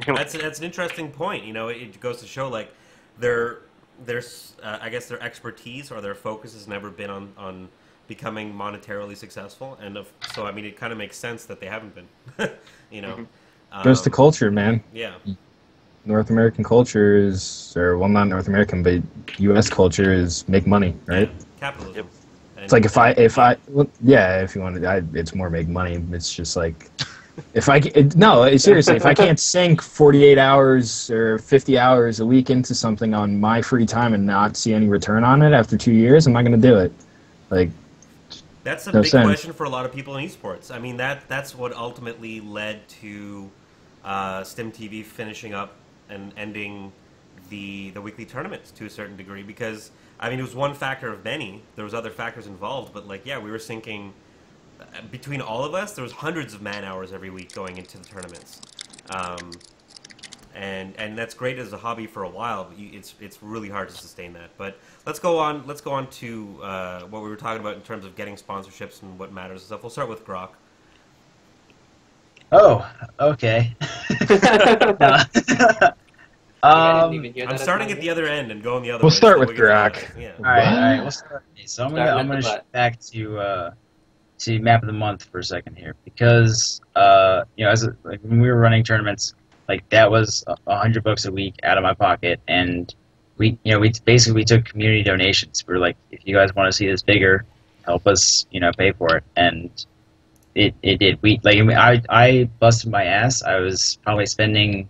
That's an interesting point. You know, it goes to show like there's I guess their expertise or their focus has never been on becoming monetarily successful, and so I mean it kind of makes sense that they haven't been. You know, goes to culture, man. Yeah. North American culture is, or well, not North American, but U.S. culture is make money, right? Yeah. Capitalism. Yep. It's like if you want to, it's more make money. It's just like, seriously, if I can't sink 48 hours or 50 hours a week into something on my free time and not see any return on it after 2 years, I'm not going to do it. Like, that's a big question for a lot of people in esports. I mean, that's what ultimately led to StimTV finishing up and ending the weekly tournaments to a certain degree, because I mean it was one factor of many. There was other factors involved, but like we were sinking between all of us. There was hundreds of man hours every week going into the tournaments, and that's great as a hobby for a while. But it's really hard to sustain that. But let's go on to what we were talking about in terms of getting sponsorships and what matters and stuff. We'll start with Grok. Oh, okay. I'm starting at the other end and going the other way. We'll start with Grok. Yeah. All right. We'll start with me. So I'm gonna shift back to map of the month for a second here, because when we were running tournaments, like that was $100 a week out of my pocket, and we took community donations. We were like, if you guys want to see this bigger, help us, pay for it, and it did. I busted my ass. I was probably spending,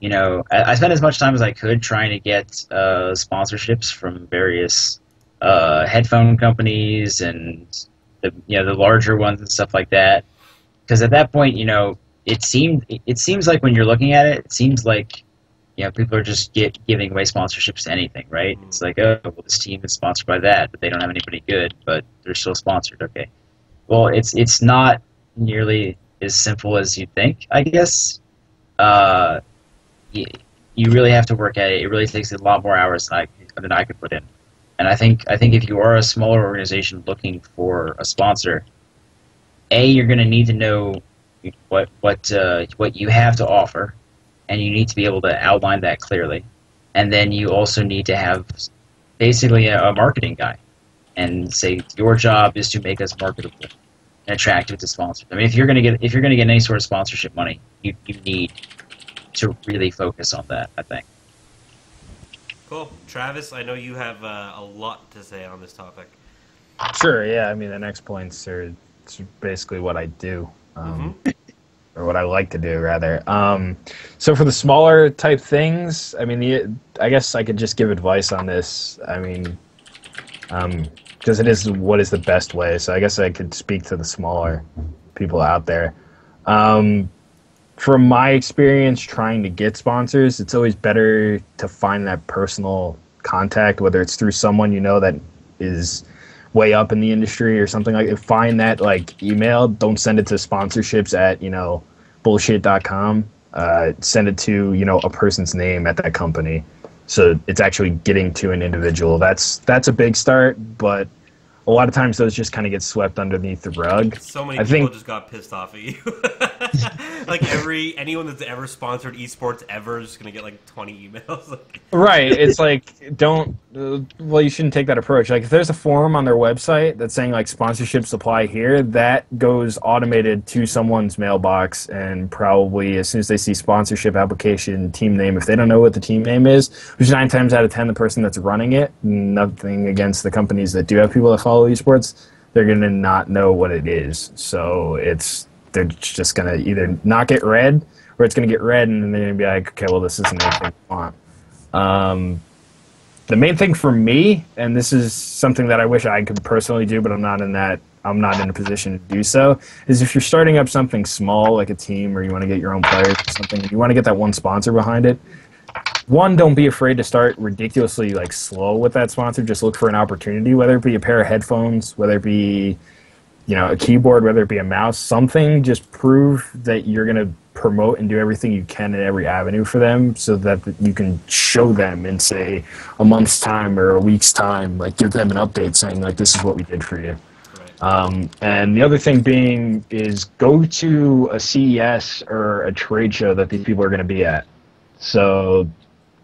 I spent as much time as I could trying to get sponsorships from various headphone companies and the larger ones and stuff like that. Because at that point, it seems like when you're looking at it, it seems like people are just giving away sponsorships to anything, right? It's like, oh, well, this team is sponsored by that, but they don't have anybody good, but they're still sponsored. Okay. Well, it's not nearly as simple as you think, I guess. You really have to work at it. It really takes a lot more hours than I could put in. And I think if you are a smaller organization looking for a sponsor, you're going to need to know what you have to offer, and you need to be able to outline that clearly. And then you also need to have basically a marketing guy, and say your job is to make us marketable and attractive to sponsors. I mean, if you're going to get any sort of sponsorship money, you need to really focus on that, I think. Cool. Travis, I know you have a lot to say on this topic. Sure, yeah. I mean, the next points are basically what I do, or what I like to do, rather. So for the smaller type things, I mean, I guess I could just give advice on this. I mean, because it is what is the best way. So I guess I could speak to the smaller people out there. From my experience trying to get sponsors, it's always better to find that personal contact, whether it's through someone that is way up in the industry or something like that. Find that email. Don't send it to sponsorships at bullshit.com. Send it to a person's name at that company, so it's actually getting to an individual. That's a big start, but a lot of times those just kind of get swept underneath the rug. So many people just got pissed off at you. Anyone that's ever sponsored esports ever is just gonna get 20 emails. Right. It's well, you shouldn't take that approach. If there's a forum on their website that's saying sponsorships apply here, that goes automated to someone's mailbox, and probably as soon as they see sponsorship application, team name, if they don't know what the team name is, which 9 times out of 10 the person that's running it, nothing against the companies that do have people that follow esports, they're gonna not know what it is. So they're just going to either not get read, or it's going to get read, and then they're going to be like, okay, well, this isn't anything we want. the main thing for me, and this is something that I wish I could personally do, but I'm not in a position to do so, is if you're starting up something small like a team, or you want to get your own players or something, and you want to get that one sponsor behind it. One, don't be afraid to start ridiculously like slow with that sponsor. Just look for an opportunity, whether it be a pair of headphones, whether it be, you know, a keyboard, whether it be a mouse, something. Just prove that you're going to promote and do everything you can in every avenue for them, so that you can show them in, say, a month's time or a week's time, like give them an update saying like, this is what we did for you. And the other thing being is go to a CES or a trade show that these people are going to be at. So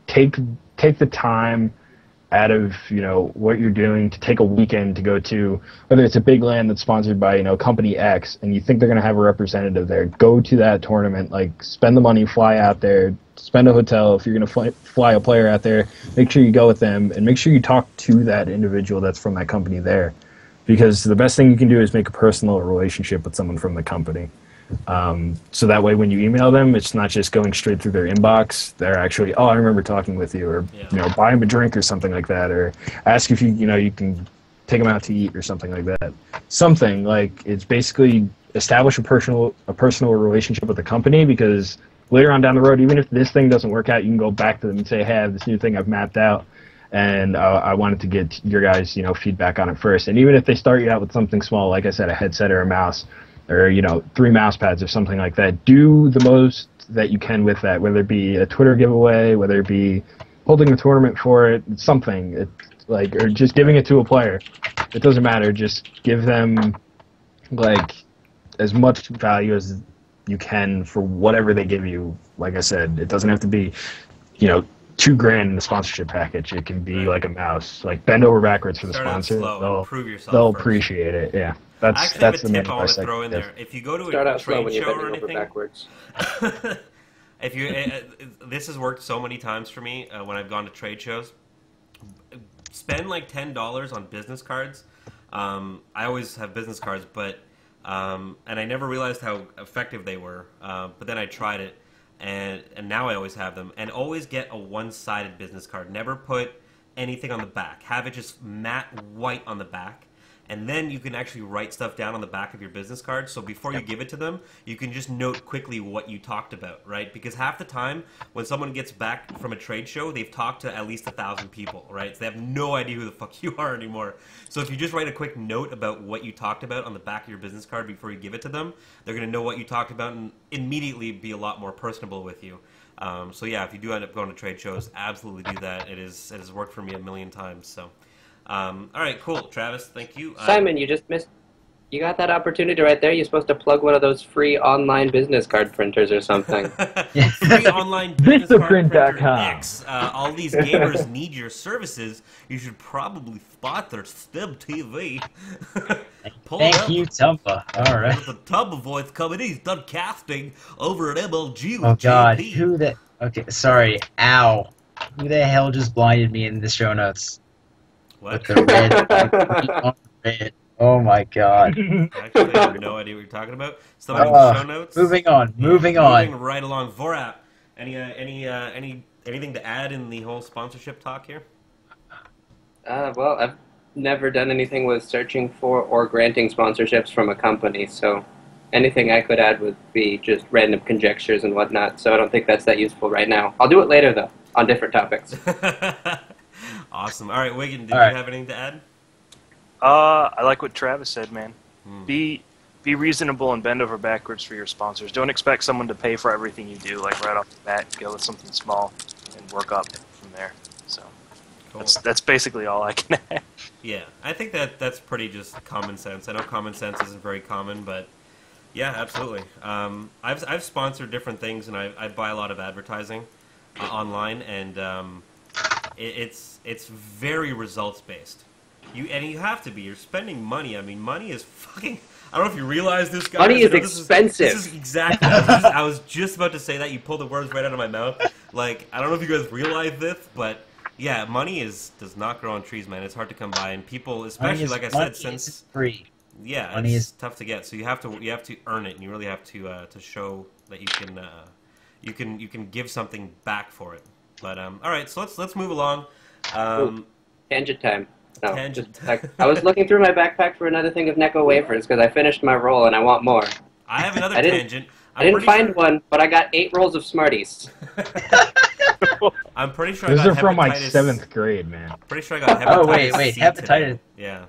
take the time out of, you know, what you're doing to take a weekend to go to, whether it's a big LAN that's sponsored by, you know, company X, and you think they're going to have a representative there. Go to that tournament, like spend the money, fly out there, spend a hotel. If you're going to fly a player out there, make sure you go with them, and make sure you talk to that individual that's from that company there. Because the best thing you can do is make a personal relationship with someone from the company. So that way when you email them, it's not just going straight through their inbox. They're actually, oh, I remember talking with you, or you know, buy them a drink or something like that, or ask if you know, you can take them out to eat or something like that. Something like, it's basically establish a personal relationship with the company, because later on down the road, even if this thing doesn't work out, you can go back to them and say, hey, I have this new thing I've mapped out, and I wanted to get your guys, you know, feedback on it first. And even if they start you out with something small, like I said, a headset or a mouse, or, you know, 3 mouse pads or something like that, do the most that you can with that, whether it be a Twitter giveaway, whether it be holding a tournament for it, something. It's like, or just giving it to a player. It doesn't matter. Just give them, like, as much value as you can for whatever they give you. Like I said, it doesn't have to be, you know, $2,000 in the sponsorship package. It can be like a mouse. Like, bend over backwards for the sponsor. They'll appreciate it. Yeah. That's a tip I want to throw in there. If you go to Start a out slow trade when you're show or bending over anything, backwards. if you, this has worked so many times for me when I've gone to trade shows. Spend like $10 on business cards. I always have business cards, but and I never realized how effective they were. But then I tried it, and now I always have them. And always get a one-sided business card. Never put anything on the back. Have it just matte white on the back. And then you can actually write stuff down on the back of your business card. So before you give it to them, you can just note quickly what you talked about, right? Because half the time, when someone gets back from a trade show, they've talked to at least 1,000 people, right? So they have no idea who the fuck you are anymore. So if you just write a quick note about what you talked about on the back of your business card before you give it to them, they're going to know what you talked about and immediately be a lot more personable with you. So yeah, if you do end up going to trade shows, absolutely do that. It has worked for me a million times, so... all right, cool. Travis, thank you. Simon, you just missed... You got that opportunity right there. You're supposed to plug one of those free online business card printers or something. Free online business card printer X. All these gamers need your services. You should probably sponsor StimTV. Thank you, Tumpa. All right. There's a Tumpa voice coming in. He's done casting over at MLG with Oh, God. JP. Who the... Okay, sorry. Ow. Who the hell just blinded me in the show notes? What? With the red. Oh my God. Actually, I have no idea what you're talking about. Somebody in the show notes. Moving on. Moving right along. Vorap, anything to add in the whole sponsorship talk here? Well, I've never done anything with searching for or granting sponsorships from a company, so anything I could add would be just random conjectures and whatnot, so I don't think that's that useful right now. I'll do it later, though, on different topics. Awesome. All right, Wiggin, did you have anything to add? I like what Travis said, man. Be reasonable and bend over backwards for your sponsors. Don't expect someone to pay for everything you do, like right off the bat. Go with something small and work up from there. So cool. That's basically all I can add. Yeah, I think that's pretty just common sense. I know common sense isn't very common, but yeah, absolutely. I've sponsored different things, and I buy a lot of advertising online, and it's very results based. You have to be. You're spending money. I mean, money is fucking. I don't know if you realize this, guys. Money is expensive. This is exactly. I was just about to say that. You pulled the words right out of my mouth. Like, I don't know if you guys realize this, but yeah, money does not grow on trees, man. It's hard to come by, and people, especially like I said, since free. Yeah, money it's is tough to get. So you have to earn it, and you really have to show that you can give something back for it. But all right, so let's move along. Tangent time. No, Tangent just, like, I was looking through my backpack for another thing of Necco wafers because I finished my roll and I want more. I have another I didn't- tangent. I didn't find one, but I got 8 rolls of Smarties. I'm pretty sure Those I got are from like hepatitis- 7th grade, man. Pretty sure I got hepatitis wait, C hepatitis. today. Yeah.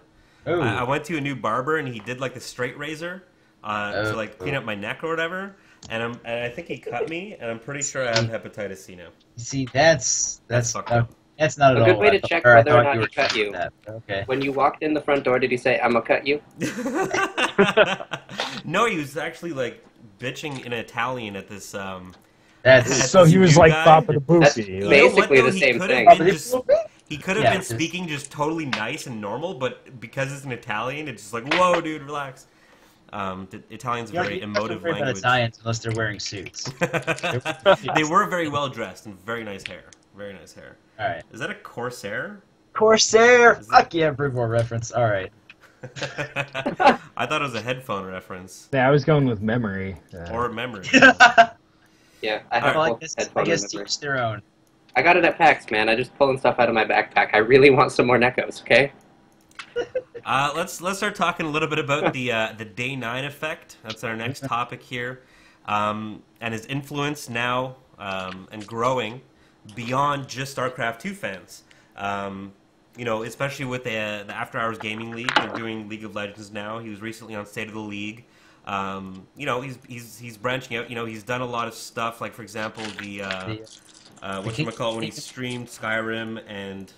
Ooh. I went to a new barber and he did like the straight razor to like clean up my neck or whatever, and I think he cut me, and I'm pretty sure I have hepatitis C now. See, that's fucked up. that's not at A all. good way what to I check thought- whether or I thought not he were cut saying you. that. Okay. When you walked in the front door, did he say, "I'm gonna cut you"? No, he was actually like bitching in Italian at this. That's So he was like guy? Papa the That's Boosie. You know Like, what, basically though? the He same could thing. have been just- He could have Yeah, been just- speaking just totally nice and normal, but because it's an Italian, it's just like, whoa, dude, relax. The Italian's a You know, very you don't have to emotive worry about language. Italians unless they're wearing suits. They were very well dressed and very nice hair. Very nice hair. All right. Is that a Corsair? Corsair. Is it- Fuck yeah, Bridmore reference. All right. I thought it was a headphone reference yeah, I was going with memory. or memory. Yeah, I have Well, I both guess, headphone I guess and to memory. each their own. I got it at PAX, man. I just pulling stuff out of my backpack. I really want some more Neckos, okay? Let's start talking a little bit about the Day 9 effect. That's our next topic here, and his influence now and growing beyond just StarCraft 2 fans. You know, especially with the After Hours Gaming League. They're doing League of Legends now. He was recently on State of the League. You know, he's branching out. You know, he's done a lot of stuff. Like for example, whatchamacallit, when he streamed Skyrim, and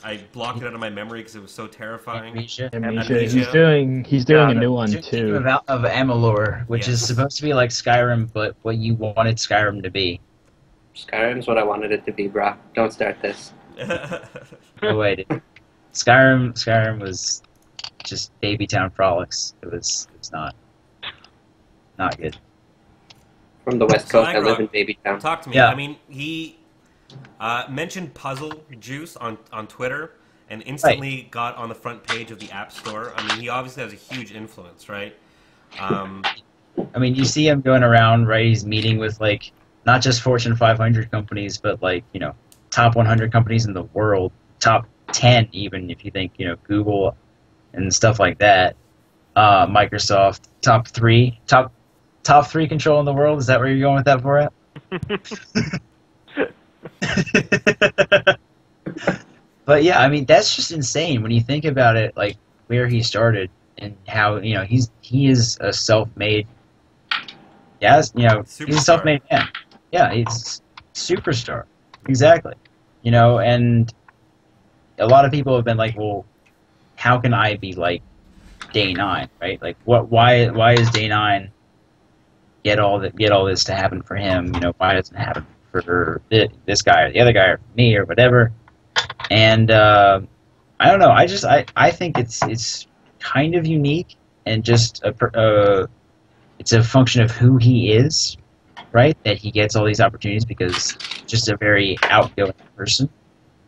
I blocked it out of my memory because it was so terrifying. Amnesia. Amnesia. Amnesia. He's doing a Yeah, new one Speaking too. of Amalur, which is Yes. supposed to be like Skyrim, but what you wanted Skyrim to be. Skyrim's what I wanted it to be, brah. Don't start this. No way, dude. Skyrim was just baby town frolics. It was not good. From the West So Coast, I live Agrok, in Babytown. Talk to me. Yeah. I mean, he mentioned Puzzle Juice on Twitter and instantly got on the front page of the App Store. I mean, he obviously has a huge influence, right? I mean, you see him going around, right? He's meeting with like not just Fortune 500 companies, but like top 100 companies in the world, top 10 even if you think Google and stuff like that. Microsoft, top three control in the world. Is that where you're going with that, Borat? But yeah, I mean that's just insane when you think about it, like where he started and how he is a self-made. Yes, he's a Superstar. self-made man. Yeah, he's superstar. Exactly. And a lot of people have been like, well, how can I be like Day 9, right? Like, why is Day 9 get all this to happen for him? Why doesn't it happen for this guy or the other guy or for me or whatever? And I don't know. I think it's kind of unique and just it's a function of who he is, right? That he gets all these opportunities because just a very outgoing person.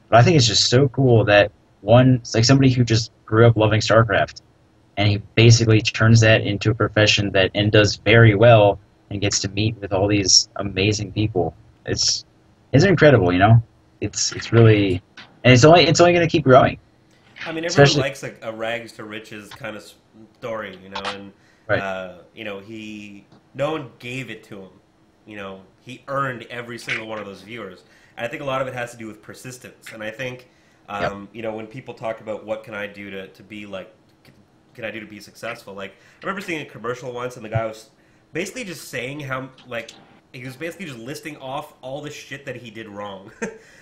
But I think it's just so cool that it's like somebody who just grew up loving StarCraft, and he basically turns that into a profession and does very well and gets to meet with all these amazing people. It's incredible, It's really, and it's only going to keep growing. I mean, everyone Especially- likes a rags to riches kind of story, and Right. no one gave it to him. He earned every single one of those viewers. And I think a lot of it has to do with persistence. And I think, when people talk about what can I do to be like, can I do to be successful? Like, I remember seeing a commercial once, and the guy was basically just saying how, like, he was basically just listing off all the shit that he did wrong.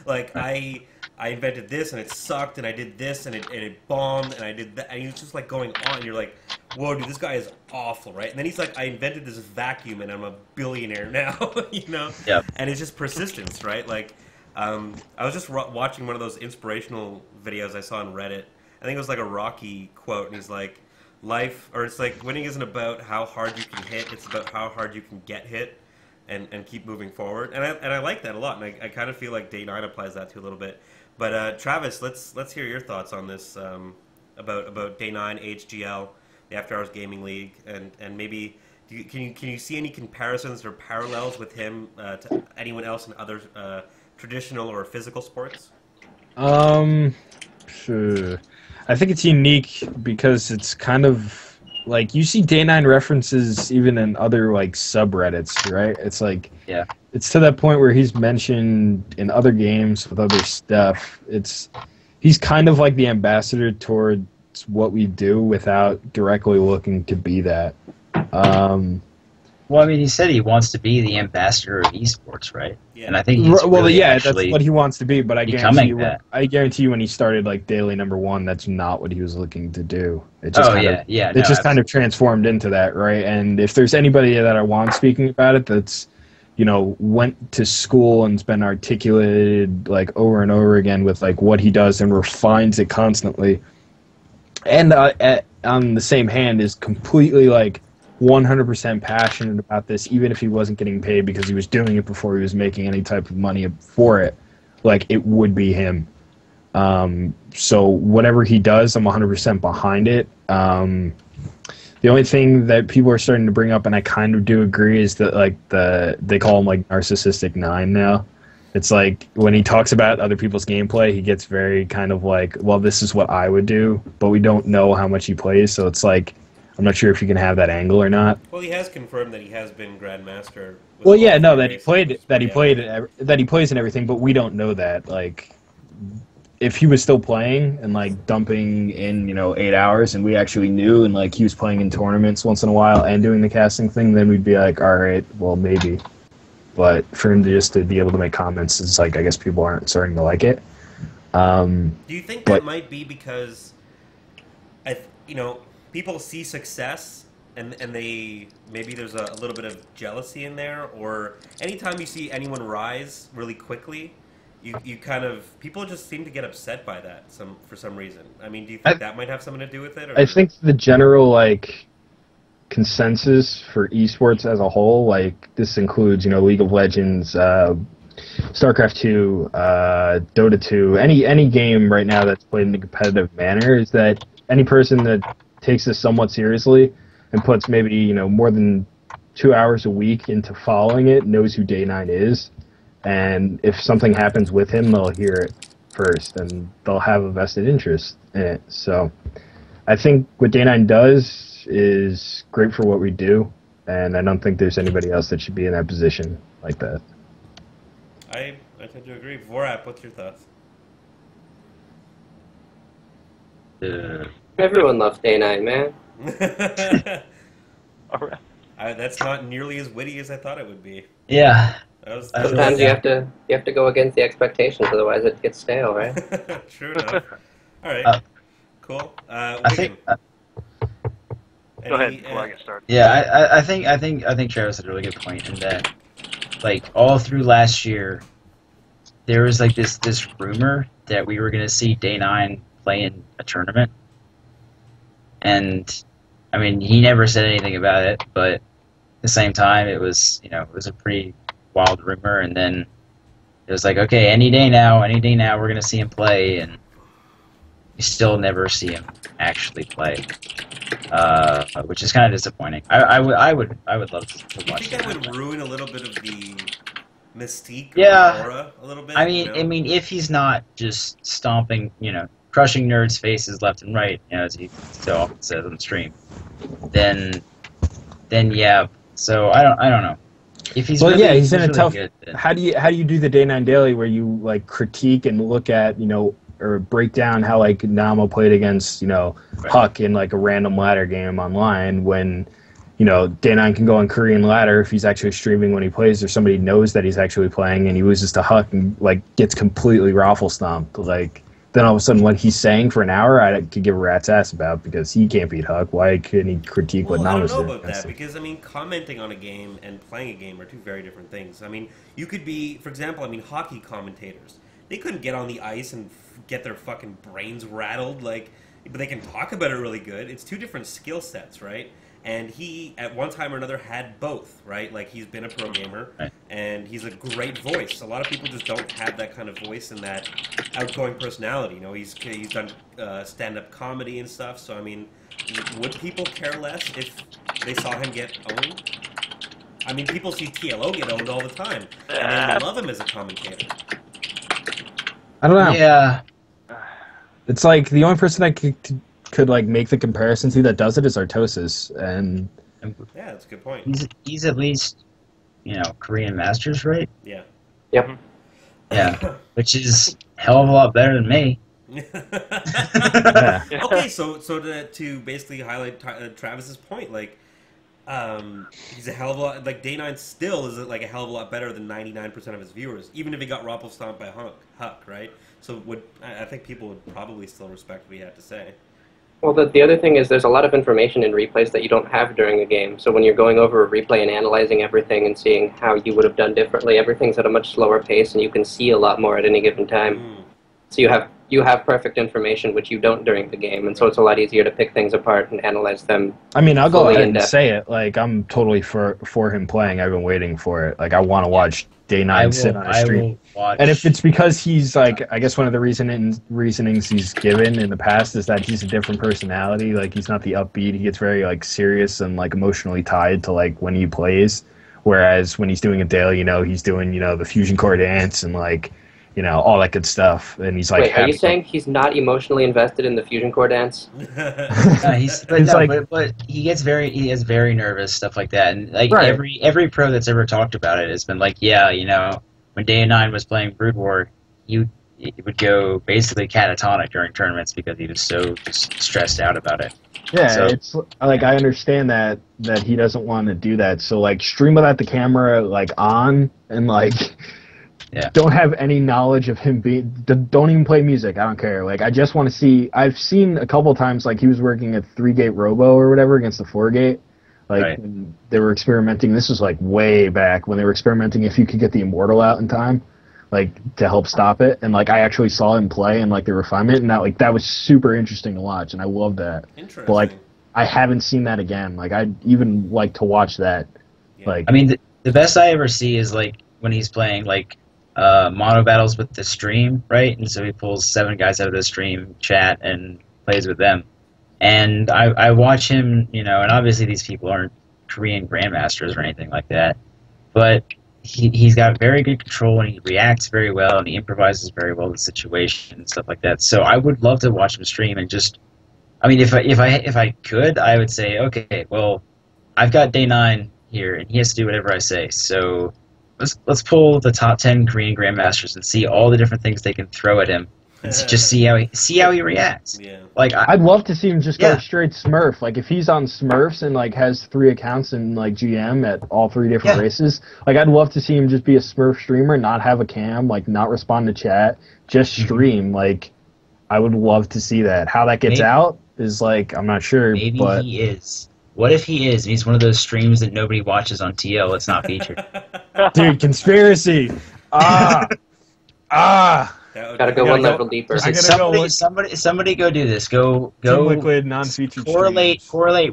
Like, I invented this, and it sucked, and I did this, and it bombed, and I did that. And he was just, like, going on, and you're like, whoa, dude, this guy is awful, right? And then he's like, I invented this vacuum, and I'm a billionaire now, Yeah. And it's just persistence, right? Like, I was just watching one of those inspirational videos I saw on Reddit. I think it was like a Rocky quote, and he's like, it's like winning isn't about how hard you can hit, it's about how hard you can get hit and keep moving forward. And I like that a lot, and I kind of feel like Day 9 applies that to a little bit. But Travis, let's hear your thoughts on this, about Day 9, HGL, the After Hours Gaming League, and maybe can you see any comparisons or parallels with him to anyone else in other traditional or physical sports? Sure. I think it's unique because it's kind of like you see Day 9 references even in other like subreddits, right? It's like Yeah. It's to that point where he's mentioned in other games with other stuff. He's kind of like the ambassador towards what we do without directly looking to be that. Well, I mean, he said he wants to be the ambassador of eSports, right? Yeah. And I think he's really that's what he wants to be. But I guarantee you, when he started like Daily #1, that's not what he was looking to do. It just kind of transformed into that, right? And if there's anybody that I want speaking about it, that's went to school and's been articulated like over and over again with like what he does and refines it constantly, and on the same hand is completely like 100% passionate about this, even if he wasn't getting paid because he was doing it before he was making any type of money for it. Like, it would be him. So whatever he does, I'm 100% behind it. The only thing that people are starting to bring up, and I kind of do agree, is that like they call him like Narcissistic 9 now. It's like when he talks about other people's gameplay, he gets very kind of like, well, this is what I would do, but we don't know how much he plays, so it's like I'm not sure if you can have that angle or not. Well, he has confirmed that he has been Grandmaster. Well, yeah, no, that he plays and everything, but we don't know that. Like, if he was still playing and like dumping in 8 hours, and we actually knew, and like he was playing in tournaments once in a while and doing the casting thing, then we'd be like, all right, well, maybe. But for him to be able to make comments, it's like I guess people aren't starting to like it. Do you think that might be because, people see success and they maybe there's a little bit of jealousy in there, or anytime you see anyone rise really quickly, you kind of people just seem to get upset by that for some reason. I mean, do you think that might have something to do with it? Or? I think the general like consensus for esports as a whole, like this includes League of Legends, Starcraft 2, Dota 2, any game right now that's played in a competitive manner, is that any person that takes this somewhat seriously and puts maybe more than 2 hours a week into following it knows who Day 9 is, and if something happens with him, they'll hear it first and they'll have a vested interest in it. So I think what Day 9 does is great for what we do, and I don't think there's anybody else that should be in that position like that. I tend to agree. Vorap, what's your thoughts? Everyone loves Day 9, man. All right. That's not nearly as witty as I thought it would be. Yeah. Sometimes you have to go against the expectations, otherwise it gets stale, right? True enough. All right. Cool. I think. Go ahead before I get started. Yeah, I think Travis had a really good point in that, like all through last year, there was like this rumor that we were going to see Day 9 play in a tournament. And, I mean, he never said anything about it, but at the same time, it was a pretty wild rumor. And then it was like, okay, any day now, we're going to see him play, and you still never see him actually play, which is kind of disappointing. I would love to watch. I think that would ruin a little bit of the mystique of the aura a little bit. I mean, if he's not just stomping, crushing nerds' faces left and right, as he so often says on stream, then yeah. So I don't know. If he's he's in a really tough. Good, then... How do you do the Day 9 daily where you like critique and look at or break down how like Namo played against Huck in like a random ladder game online when Day 9 can go on Korean ladder if he's actually streaming when he plays, or somebody knows that he's actually playing and he loses to Huck and like gets completely raffle stomped. Like then all of a sudden what he's saying for an hour I could give a rat's ass about because he can't beat Huck. Why couldn't he critique what Nama's doing? I don't know about that because commenting on a game and playing a game are two very different things. I mean, you could be, for example, hockey commentators. They couldn't get on the ice and get their fucking brains rattled, but they can talk about it really good. It's two different skill sets, right? And he, at one time or another, had both, right? Like, he's been a pro gamer, and he's a great voice. A lot of people just don't have that kind of voice and that outgoing personality. He's done stand-up comedy and stuff, so, I mean, would people care less if they saw him get owned? I mean, people see TLO get owned all the time, and they love him as a commentator. I don't know. Yeah. It's like the only person that could like make the comparison to that does it is Artosis, and Yeah, that's a good point. He's at least, Korean Masters, right? Yeah. Yep. Yeah, which is a hell of a lot better than me. yeah. Okay, so to basically highlight Travis's point, like, he's a hell of a lot. Like Day9 still is like a hell of a lot better than 99% of his viewers, even if he got Ruffle stomped by Huck, right? So I think people would probably still respect what he had to say. Well, the other thing is there's a lot of information in replays that you don't have during a game. So when you're going over a replay and analyzing everything and seeing how you would have done differently, everything's at a much slower pace, and you can see a lot more at any given time. So you have perfect information, which you don't during the game, and so it's a lot easier to pick things apart and analyze them. I mean, I'll go ahead and say it. Like, I'm totally for him playing. I've been waiting for it. Like, I want to watch Day9 sit on a stream. And if it's because he's like, I guess one of the reasonings he's given in the past is that he's a different personality. Like, he's not the upbeat. He gets very like serious and like emotionally tied to like when he plays. Whereas when he's doing a daily, he's doing the fusion core dance and like, all that good stuff. And he's like, wait, are you saying he's not emotionally invested in the fusion core dance? But he has very nervous, stuff like that. And like every pro that's ever talked about it has been like, when Day9 was playing Brood War, he would go basically catatonic during tournaments because he was so stressed out about it. Yeah, so, it's like I understand that he doesn't want to do that. So like stream without the camera like on and like don't have any knowledge of him being. Don't even play music. I don't care. Like I just want to see. I've seen a couple times like he was working at 3-gate Robo or whatever against the 4-gate. Like when they were experimenting. This was like way back when they were experimenting if you could get the Immortal out in time, like to help stop it. And like I actually saw him play and like the refinement, and that was super interesting to watch, and I loved that. Interesting. But like I haven't seen that again. Like I'd even like to watch that. Yeah. Like I mean, the best I ever see is like when he's playing like mono battles with the stream, right? And so he pulls 7 guys out of the stream chat and plays with them. And I watch him, and obviously these people aren't Korean grandmasters or anything like that, but he's got very good control and he reacts very well and he improvises very well in the situation and stuff like that. So I would love to watch him stream and just, I mean, if I could, I would say, okay, well, I've got Day9 here and he has to do whatever I say. So let's pull the top 10 Korean grandmasters and see all the different things they can throw at him. And just see how he reacts. Yeah. Like I'd love to see him just go straight Smurf. Like if he's on Smurfs and like has 3 accounts and like GM at all 3 different races. Like I'd love to see him just be a Smurf streamer, not have a cam, like not respond to chat, just stream. Like I would love to see that. How that gets out is like I'm not sure. Maybe but he is. What if he is? And he's one of those streams that nobody watches on TL. It's not featured. Dude, conspiracy. Gotta go one level deeper. Somebody go do this. Go Team Liquid non-featured correlate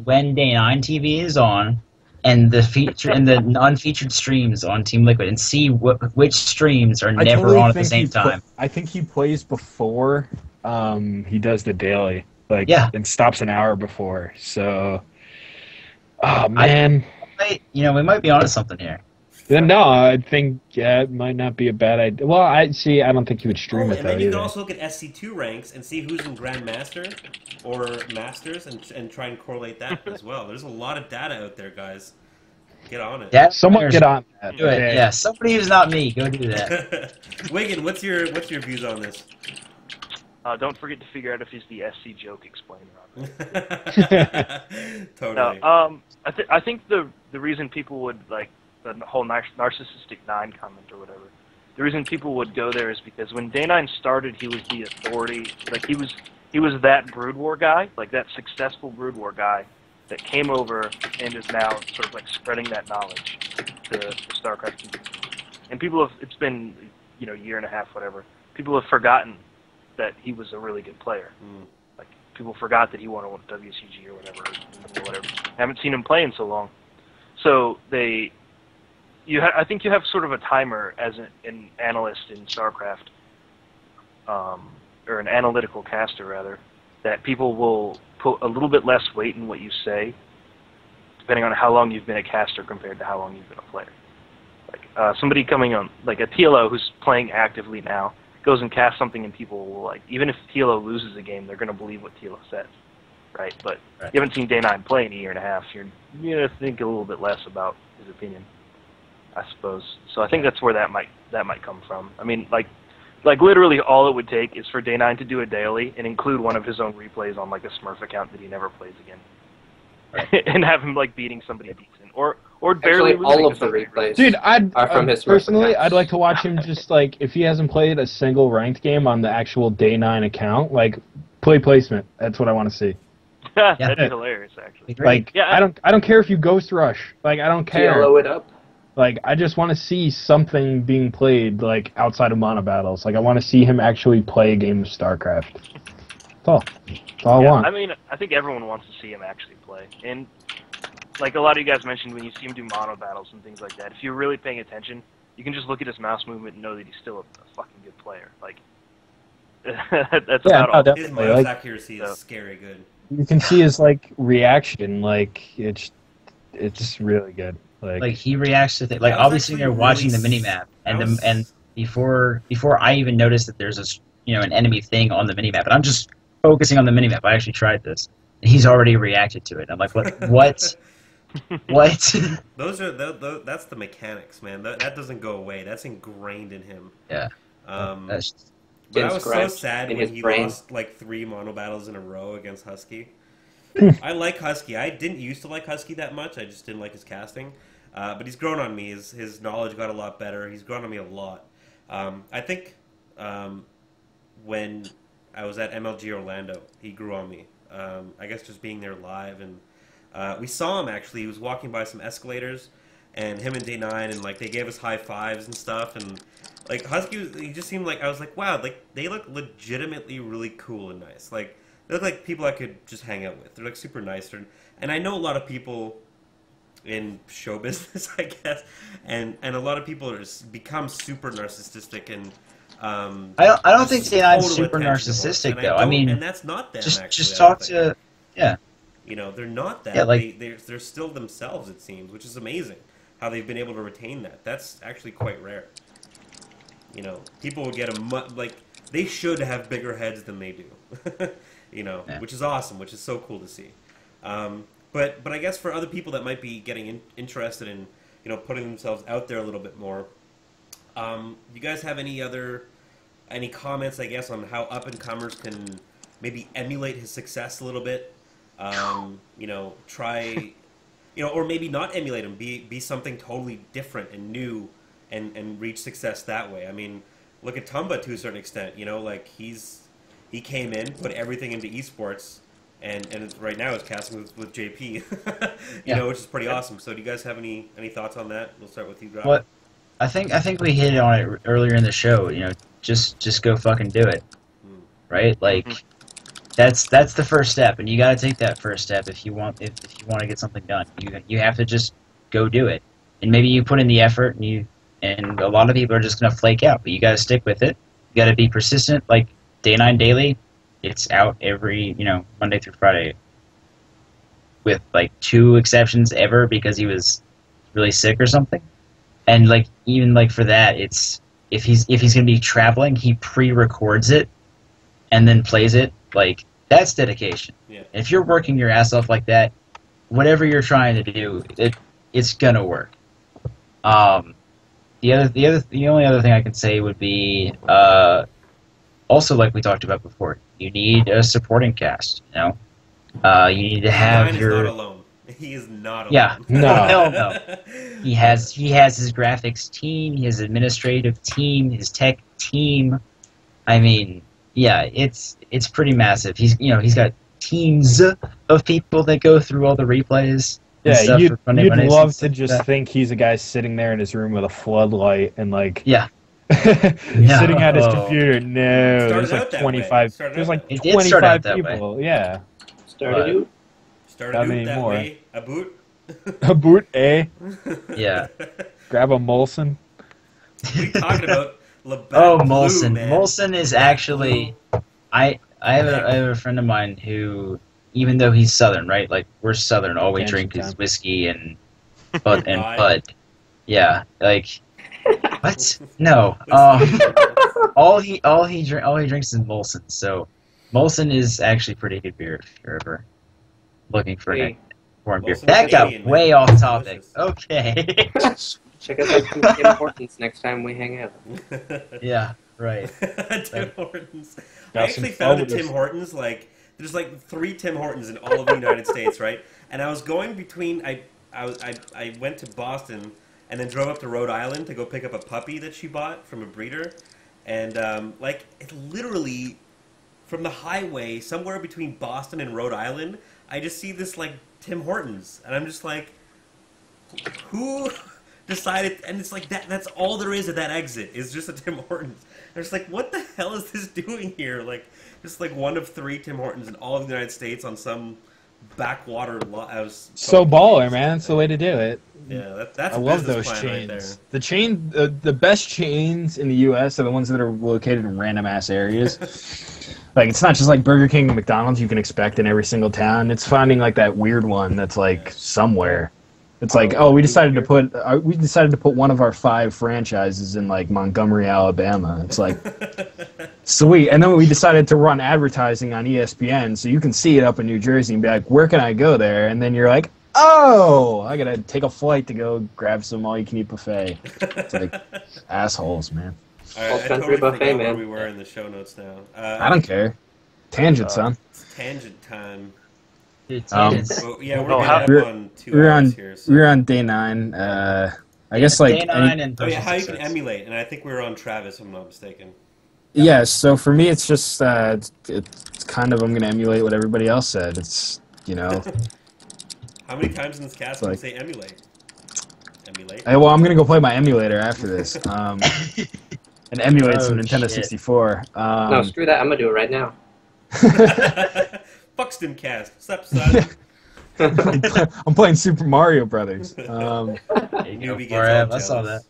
when Day9 TV is on and the feature and the non-featured streams on Team Liquid and see which streams are never on at the same time. I think he plays before he does the daily. And stops an hour before. So man. We might be onto something here. No, I think it might not be a bad idea. Well, I don't think he would stream it, and though, then you either. can also look at SC2 ranks and see who's in Grandmaster or Masters and try and correlate that as well. There's a lot of data out there, guys. Get on it. Someone get on that. Do it. Yeah, somebody who's not me, go do that. Wiggin, what's your views on this? Don't forget to figure out if he's the SC joke explainer on this. Totally. No, I think the reason people would like the whole narcissistic 9 comment or whatever. The reason people would go there is because when Day9 started, he was the authority. Like he was that Brood War guy, like that successful Brood War guy that came over and is now sort of like spreading that knowledge to Starcraft community. And people have, it's been year and a half, whatever. People have forgotten that he was a really good player. Like people forgot that he won a WCG or whatever. I haven't seen him play in so long, so I think you have sort of a timer as an analyst in StarCraft, or an analytical caster rather, that people will put a little bit less weight in what you say, depending on how long you've been a caster compared to how long you've been a player. Like somebody coming on, like a TLO who's playing actively now, goes and casts something and people will, like, even if Tilo loses a game, they're going to believe what Tilo says, right? But you haven't seen Day9 play in a year and a half, so you're going to think a little bit less about his opinion, I suppose. So I think that's where that might come from. I mean, like literally all it would take is for Day9 to do a daily and include one of his own replays on, like, a Smurf account that he never plays again. Right. And have him, like, beating somebody decent. Or barely actually, all of the replays. Dude, are from his personally, I'd like to watch him just, like, if he hasn't played a single ranked game on the actual Day9 account, like, play placement. That's what I want to see. That'd be hilarious, actually. Like, yeah, I don't care if you Ghost Rush. Like, I don't care. TLO it up. Like, I just want to see something being played, like, outside of mono battles. Like, I want to see him actually play a game of StarCraft. That's all. That's all I want. I mean, I think everyone wants to see him actually play. And, like a lot of you guys mentioned, when you see him do mono battles and things like that, if you're really paying attention, you can just look at his mouse movement and know that he's still a fucking good player. Like, that's about all. His mouse accuracy is scary good. You can see his, like, reaction. Like, it's really good. Like he reacts to things. Like, I'll be sitting there watching the minimap, and before I even notice that there's an enemy thing on the minimap, and I'm just focusing on the minimap. I actually tried this, and he's already reacted to it. I'm like, what? What? That's the mechanics, man. That doesn't go away. That's ingrained in him. Yeah. But I was so sad when he lost like 3 mono battles in a row against Husky. I like Husky. I didn't used to like Husky that much. I just didn't like his casting. But he's grown on me. His knowledge got a lot better. He's grown on me a lot. I think when I was at MLG Orlando, he grew on me. I guess just being there live, and we saw him actually. He was walking by some escalators, and him and Day9, and like they gave us high fives and stuff. And like Husky, he just seemed like, I was like, wow, like they look legitimately really cool and nice. Like they look like people I could just hang out with. They're like super nice. And I know a lot of people in show business, I guess, and a lot of people are become super narcissistic and. I don't think Day9's super narcissistic though. I mean, and that's not them. Just talk to, yeah. You know, they're not that. Yeah, like, they're still themselves, it seems, which is amazing. How they've been able to retain that. That's actually quite rare. You know, people will get like they should have bigger heads than they do. You know, yeah. Which is awesome, which is so cool to see. But I guess for other people that might be getting interested in, you know, putting themselves out there a little bit more, you guys have any comments, I guess, on how up-and-comers can maybe emulate his success a little bit? You know, try, you know, or maybe not emulate him, be something totally different and new and reach success that way. I mean, look at Tumba to a certain extent, you know, like he came in, put everything into eSports, and right now is casting with JP, you know, which is pretty awesome. So do you guys have any thoughts on that? We'll start with you, Rob. What? I think we hit on it earlier in the show. You know, just go fucking do it, right? Like, that's the first step, and you got to take that first step if you want to get something done. You have to just go do it, and maybe you put in the effort, and a lot of people are just gonna flake out, but you got to stick with it. You got to be persistent. Like Day9 Daily, it's out every Monday through Friday, with like 2 exceptions ever because he was really sick or something. And like even like for that, it's if he's gonna be traveling, he pre-records it and then plays it. Like, that's dedication. Yeah. If you're working your ass off like that, whatever you're trying to do, it's gonna work. The only other thing I can say would be also, like we talked about before, you need a supporting cast. You need to have your. Not alone. He is not alone. Yeah, no, hell no. He has his graphics team, his administrative team, his tech team. I mean, yeah, it's pretty massive. He's got teams of people that go through all the replays. Yeah, you'd love to just think he's a guy sitting there in his room with a floodlight and like sitting at his computer. No, there's like 25. There's like 25 people. Yeah. Started not anymore. That way. A boot. A boot, eh? Yeah. Grab a Molson. What are you talking about? Molson. Man. Molson is actually. I have a friend of mine who, even though he's Southern, right? Like, we're Southern. All we drink is whiskey and Bud. Yeah. Like, what? No. all he drinks is Molson. So Molson is actually pretty good beer if you're ever looking for a foreign beer. That got way off topic. Okay. Check us out some Tim Hortons next time we hang out. Yeah, right. Tim Hortons. I actually found a Tim Hortons, like, there's like 3 Tim Hortons in all of the United States, right? And I was going between, I went to Boston and then drove up to Rhode Island to go pick up a puppy that she bought from a breeder. And, like, it literally, from the highway, somewhere between Boston and Rhode Island, I just see this, like, Tim Hortons. And I'm just like, who decided, and it's like that's all there is at that exit is just a Tim Hortons. And it's like, what the hell is this doing here? Like, just like one of 3 Tim Hortons in all of the United States on some backwater lot. I was so baller, man. That's the way to do it. Yeah, that's I a love those chains. Right, the best chains in the U.S. are the ones that are located in random ass areas. Like, it's not just like Burger King and McDonald's you can expect in every single town. It's finding like that weird one that's like somewhere. It's like, oh, we decided to put one of our 5 franchises in like Montgomery, Alabama. It's like, sweet. And then we decided to run advertising on ESPN, so you can see it up in New Jersey and be like, where can I go there? And then you're like, oh, I gotta take a flight to go grab some all-you-can-eat buffet. It's like assholes, man. All right, I totally forgot where we were in the show notes now. I don't care. Tangent, son. It's tangent time. Well, yeah, we're on 2 hours here. So. We're on day 9. I guess like day 9 and how you can emulate, and I think we were on Travis, if I'm not mistaken. Yeah, so for me, it's just it's kind of I'm gonna emulate what everybody else said. It's How many times in this cast can you say emulate? Emulate. Well, I'm gonna go play my emulator after this. And emulate some Nintendo 64. No, screw that. I'm gonna do it right now. Fuck Stimcast. What's up, son? I'm playing Super Mario Brothers. I saw that.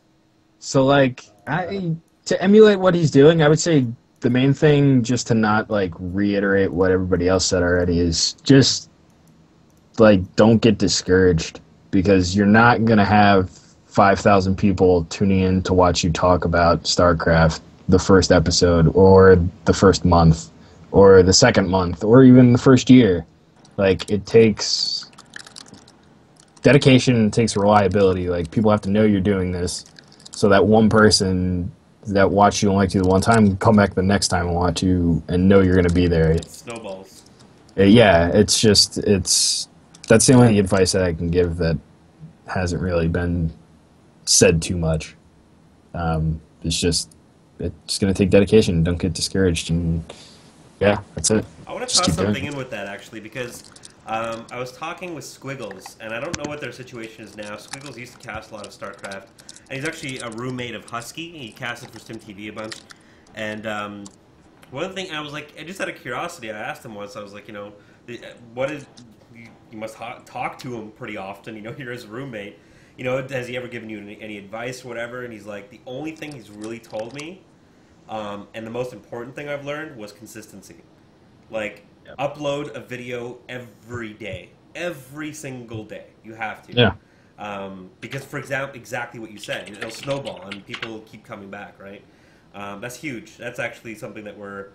So, like, to emulate what he's doing, I would say the main thing, just to not, like, reiterate what everybody else said already, is just, like, don't get discouraged. Because you're not going to have 5,000 people tuning in to watch you talk about StarCraft the first episode, or the first month, or the second month, or even the first year. Like, it takes dedication, it takes reliability. Like, people have to know you're doing this, so that one person that watched you and liked you the one time can come back the next time and watch you and know you're going to be there. It snowballs. Yeah, it's that's the only advice that I can give that hasn't really been said too much. It's going to take dedication. Don't get discouraged. And yeah, that's it. I want to toss something in with that, actually, because I was talking with Squiggles, and I don't know what their situation is now. Squiggles used to cast a lot of StarCraft, and he's actually a roommate of Husky. He casted for StimTV a bunch. And one thing, I was like, just out of curiosity, I asked him once, I was like, you must talk to him pretty often, you're his roommate. Has he ever given you any advice or whatever? And he's like, the only thing he's really told me, and the most important thing I've learned, was consistency. Like, upload a video every day. Every single day. You have to. Yeah. Because, for example, exactly what you said, it'll snowball and people keep coming back, right? That's huge. That's actually something that we're,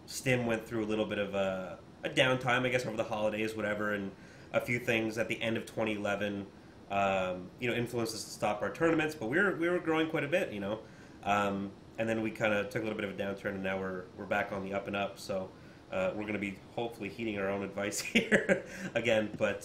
Stim went through a little bit of a downtime, I guess, over the holidays, whatever, and a few things at the end of 2011, influenced us to stop our tournaments, but we were growing quite a bit, and then we kind of took a little bit of a downturn, and now we're back on the up and up. So we're going to be hopefully heeding our own advice here again. But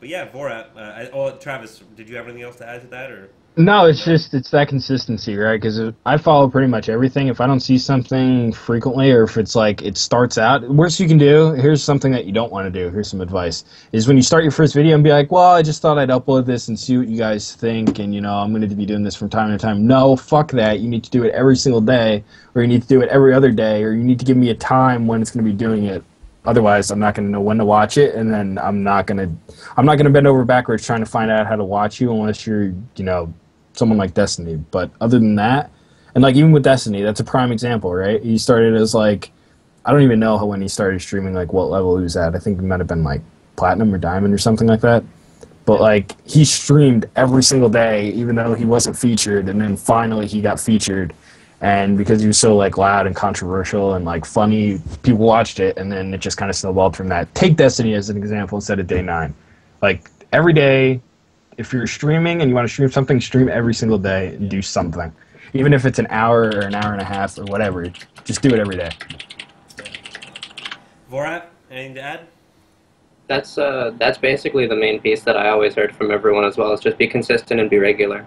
yeah, Vorat. Travis, did you have anything else to add to that, or? No, it's that consistency, right? Because I follow pretty much everything. If I don't see something frequently, or if it's like it starts out, worst you can do, here's something that you don't want to do. Here's some advice: is when you start your first video and be like, well, I just thought I'd upload this and see what you guys think, and I'm going to be doing this from time to time. No, fuck that. You need to do it every single day, or you need to do it every other day, or you need to give me a time when it's going to be doing it. Otherwise, I'm not going to know when to watch it, and then I'm not going to bend over backwards trying to find out how to watch you unless you're, someone like Destiny. But other than that, and like even with Destiny, that's a prime example, right? He started as like, I don't even know when he started streaming, like what level he was at. I think it might have been like Platinum or Diamond or something like that. But like he streamed every single day, even though he wasn't featured, and then finally he got featured. And because he was so like loud and controversial and like funny, people watched it, and then it just kind of snowballed from that. Take Destiny as an example instead of Day 9. Like every day, if you're streaming and you want to stream something, stream every single day and do something. Even if it's an hour or an hour and a half or whatever, just do it every day. Vorat, anything to add? That's basically the main piece that I always heard from everyone as well, is just be consistent and be regular.